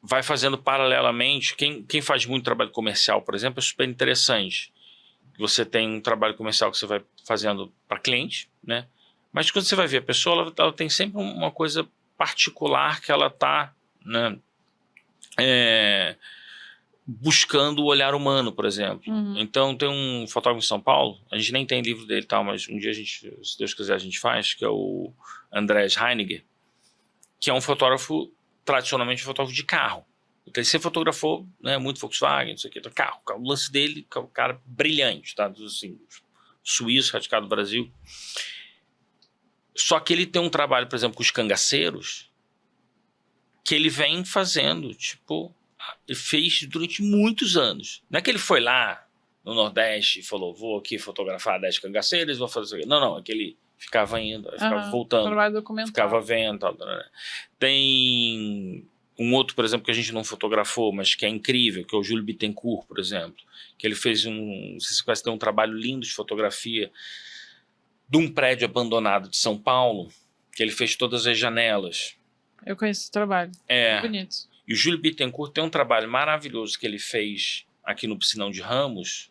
Vai fazendo paralelamente. Quem faz muito trabalho comercial, por exemplo, é super interessante. Você tem um trabalho comercial que você vai fazendo para cliente, né? Mas quando você vai ver a pessoa, ela tem sempre uma coisa particular que ela está, né, buscando o olhar humano, por exemplo. Então tem um fotógrafo em São Paulo, a gente nem tem livro dele, tal, mas um dia a gente, se Deus quiser, a gente faz, que é o Andrés Heiniger, que é um fotógrafo, tradicionalmente um fotógrafo de carro. Então ele sempre fotografou, né, muito Volkswagen, não sei o que, então, carro. O lance dele é um cara brilhante, tá? Assim, suíço, radicado no Brasil. Só que ele tem um trabalho, por exemplo, com os cangaceiros, que ele vem fazendo, tipo... Ele fez durante muitos anos. Não é que ele foi lá no Nordeste e falou, vou aqui fotografar 10 cangaceiros, vou fazer isso aqui. Não, é que ele ficava indo, ficava voltando, ficava vendo. Tal. Tem um outro, por exemplo, que a gente não fotografou, mas que é incrível, que é o Júlio Bittencourt, por exemplo, que ele fez não sei se você tem um trabalho lindo de fotografia de um prédio abandonado de São Paulo, que ele fez todas as janelas. Eu conheço esse trabalho. É. Bonito. E o Júlio Bittencourt tem um trabalho maravilhoso que ele fez aqui no Piscinão de Ramos,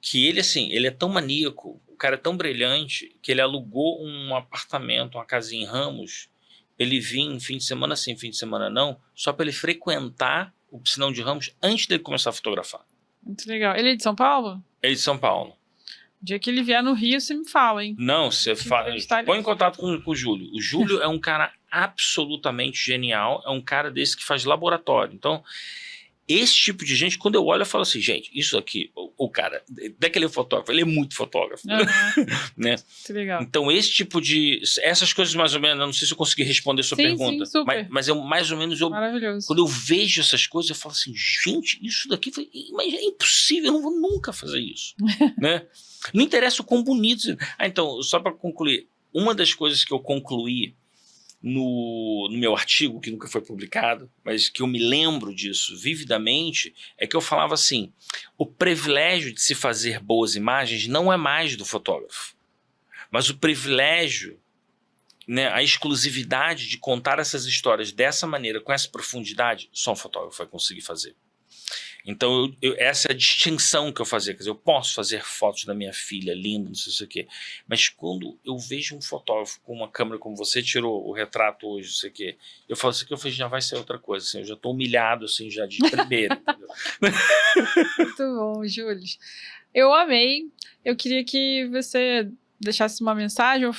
que ele, assim, ele é tão maníaco, o cara é tão brilhante, que ele alugou um apartamento, uma casinha em Ramos, ele vinha fim de semana sim, fim de semana não, só para ele frequentar o Piscinão de Ramos antes dele começar a fotografar. Muito legal. Ele é de São Paulo? Ele é de São Paulo. O dia que ele vier no Rio, você me fala, hein? Não, você põe em contato com o Júlio. O Júlio é um cara absolutamente genial, é um cara desse que faz laboratório. Então, esse tipo de gente, quando eu olho, eu falo assim, gente, isso aqui, o cara, daquele fotógrafo, ele é muito fotógrafo. Né? Que legal. Então, esse tipo de... Essas coisas, mais ou menos, eu não sei se eu consegui responder a sua pergunta. Sim, super. Mas eu, mais ou menos, Maravilhoso. quando eu vejo essas coisas, eu falo assim, gente, isso daqui mas é impossível, eu não vou nunca fazer isso. Né? Não interessa o quão bonito... então, só para concluir, uma das coisas que eu concluí no meu artigo, que nunca foi publicado, mas que eu me lembro disso vividamente, é que eu falava assim, o privilégio de se fazer boas imagens não é mais do fotógrafo, mas o privilégio, né, a exclusividade de contar essas histórias dessa maneira, com essa profundidade, só um fotógrafo vai conseguir fazer. Então, essa é a distinção que eu fazia. Quer dizer, eu posso fazer fotos da minha filha, linda, não sei o que, mas quando eu vejo um fotógrafo com uma câmera como você tirou o retrato hoje, não sei o que, eu falo assim, que eu falei, já vai ser outra coisa, assim, eu já estou humilhado, assim, já de primeiro. Muito bom, Júlio. Eu amei. Eu queria que você deixasse uma mensagem ou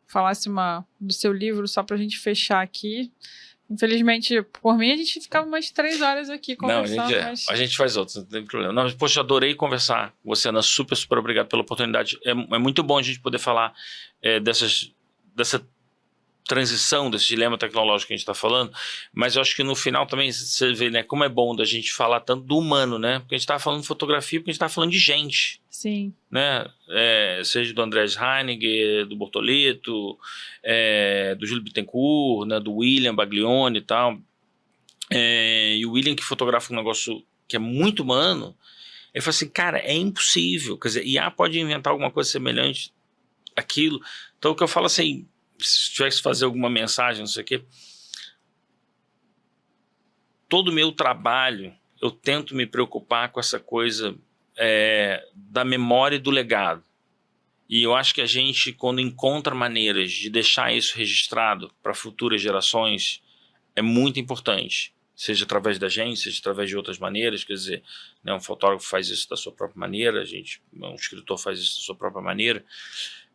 falasse do seu livro só para a gente fechar aqui. Infelizmente, por mim, a gente ficava umas 3 horas aqui conversando. Não, a gente faz outros, não tem problema. Não, mas, poxa, adorei conversar com você, Ana. Super, super obrigado pela oportunidade. É muito bom a gente poder falar dessa transição, desse dilema tecnológico que a gente está falando, mas eu acho que no final também você vê, né, como é bom da gente falar tanto do humano, né? Porque a gente está falando de fotografia, porque a gente está falando de gente. Sim. Né? Seja do Andrés Heinegger, do Bortoleto, do Júlio Bittencourt, né? Do William Baglione e tal. E o William, que fotografa um negócio que é muito humano, ele fala assim, cara, é impossível. Quer dizer, IA pode inventar alguma coisa semelhante àquilo. Então o que eu falo assim, se tivesse que fazer alguma mensagem, não sei o quê, todo o meu trabalho, eu tento me preocupar com essa coisa da memória e do legado. E eu acho que a gente, quando encontra maneiras de deixar isso registrado para futuras gerações, é muito importante. Seja através da gente, seja através de outras maneiras, quer dizer, né, um fotógrafo faz isso da sua própria maneira, um escritor faz isso da sua própria maneira,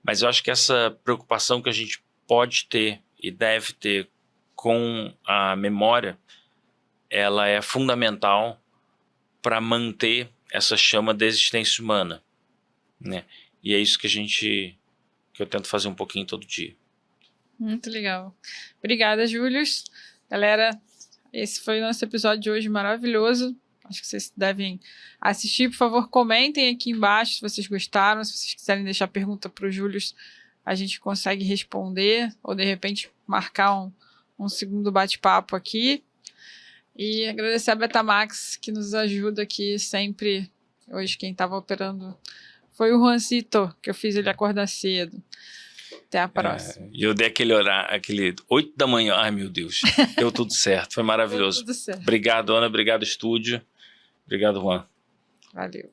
mas eu acho que essa preocupação que a gente pode ter e deve ter com a memória, ela é fundamental para manter essa chama da existência humana, né? E é isso que eu tento fazer um pouquinho todo dia. Muito legal. Obrigada, Júlio. Galera, esse foi o nosso episódio de hoje maravilhoso. Acho que vocês devem assistir. Por favor, comentem aqui embaixo se vocês gostaram. Se vocês quiserem deixar pergunta para o Júlio, a gente consegue responder. Ou, de repente, marcar um segundo bate-papo aqui. E agradecer a Betamax, que nos ajuda aqui sempre. Hoje, quem estava operando foi o Juancito, que eu fiz ele acordar cedo. Até a próxima. E eu dei aquele horário, aquele 8 da manhã. Ai, meu Deus. Deu tudo certo. Foi maravilhoso. Deu tudo certo. Obrigado, Ana. Obrigado, estúdio. Obrigado, Juan. Valeu.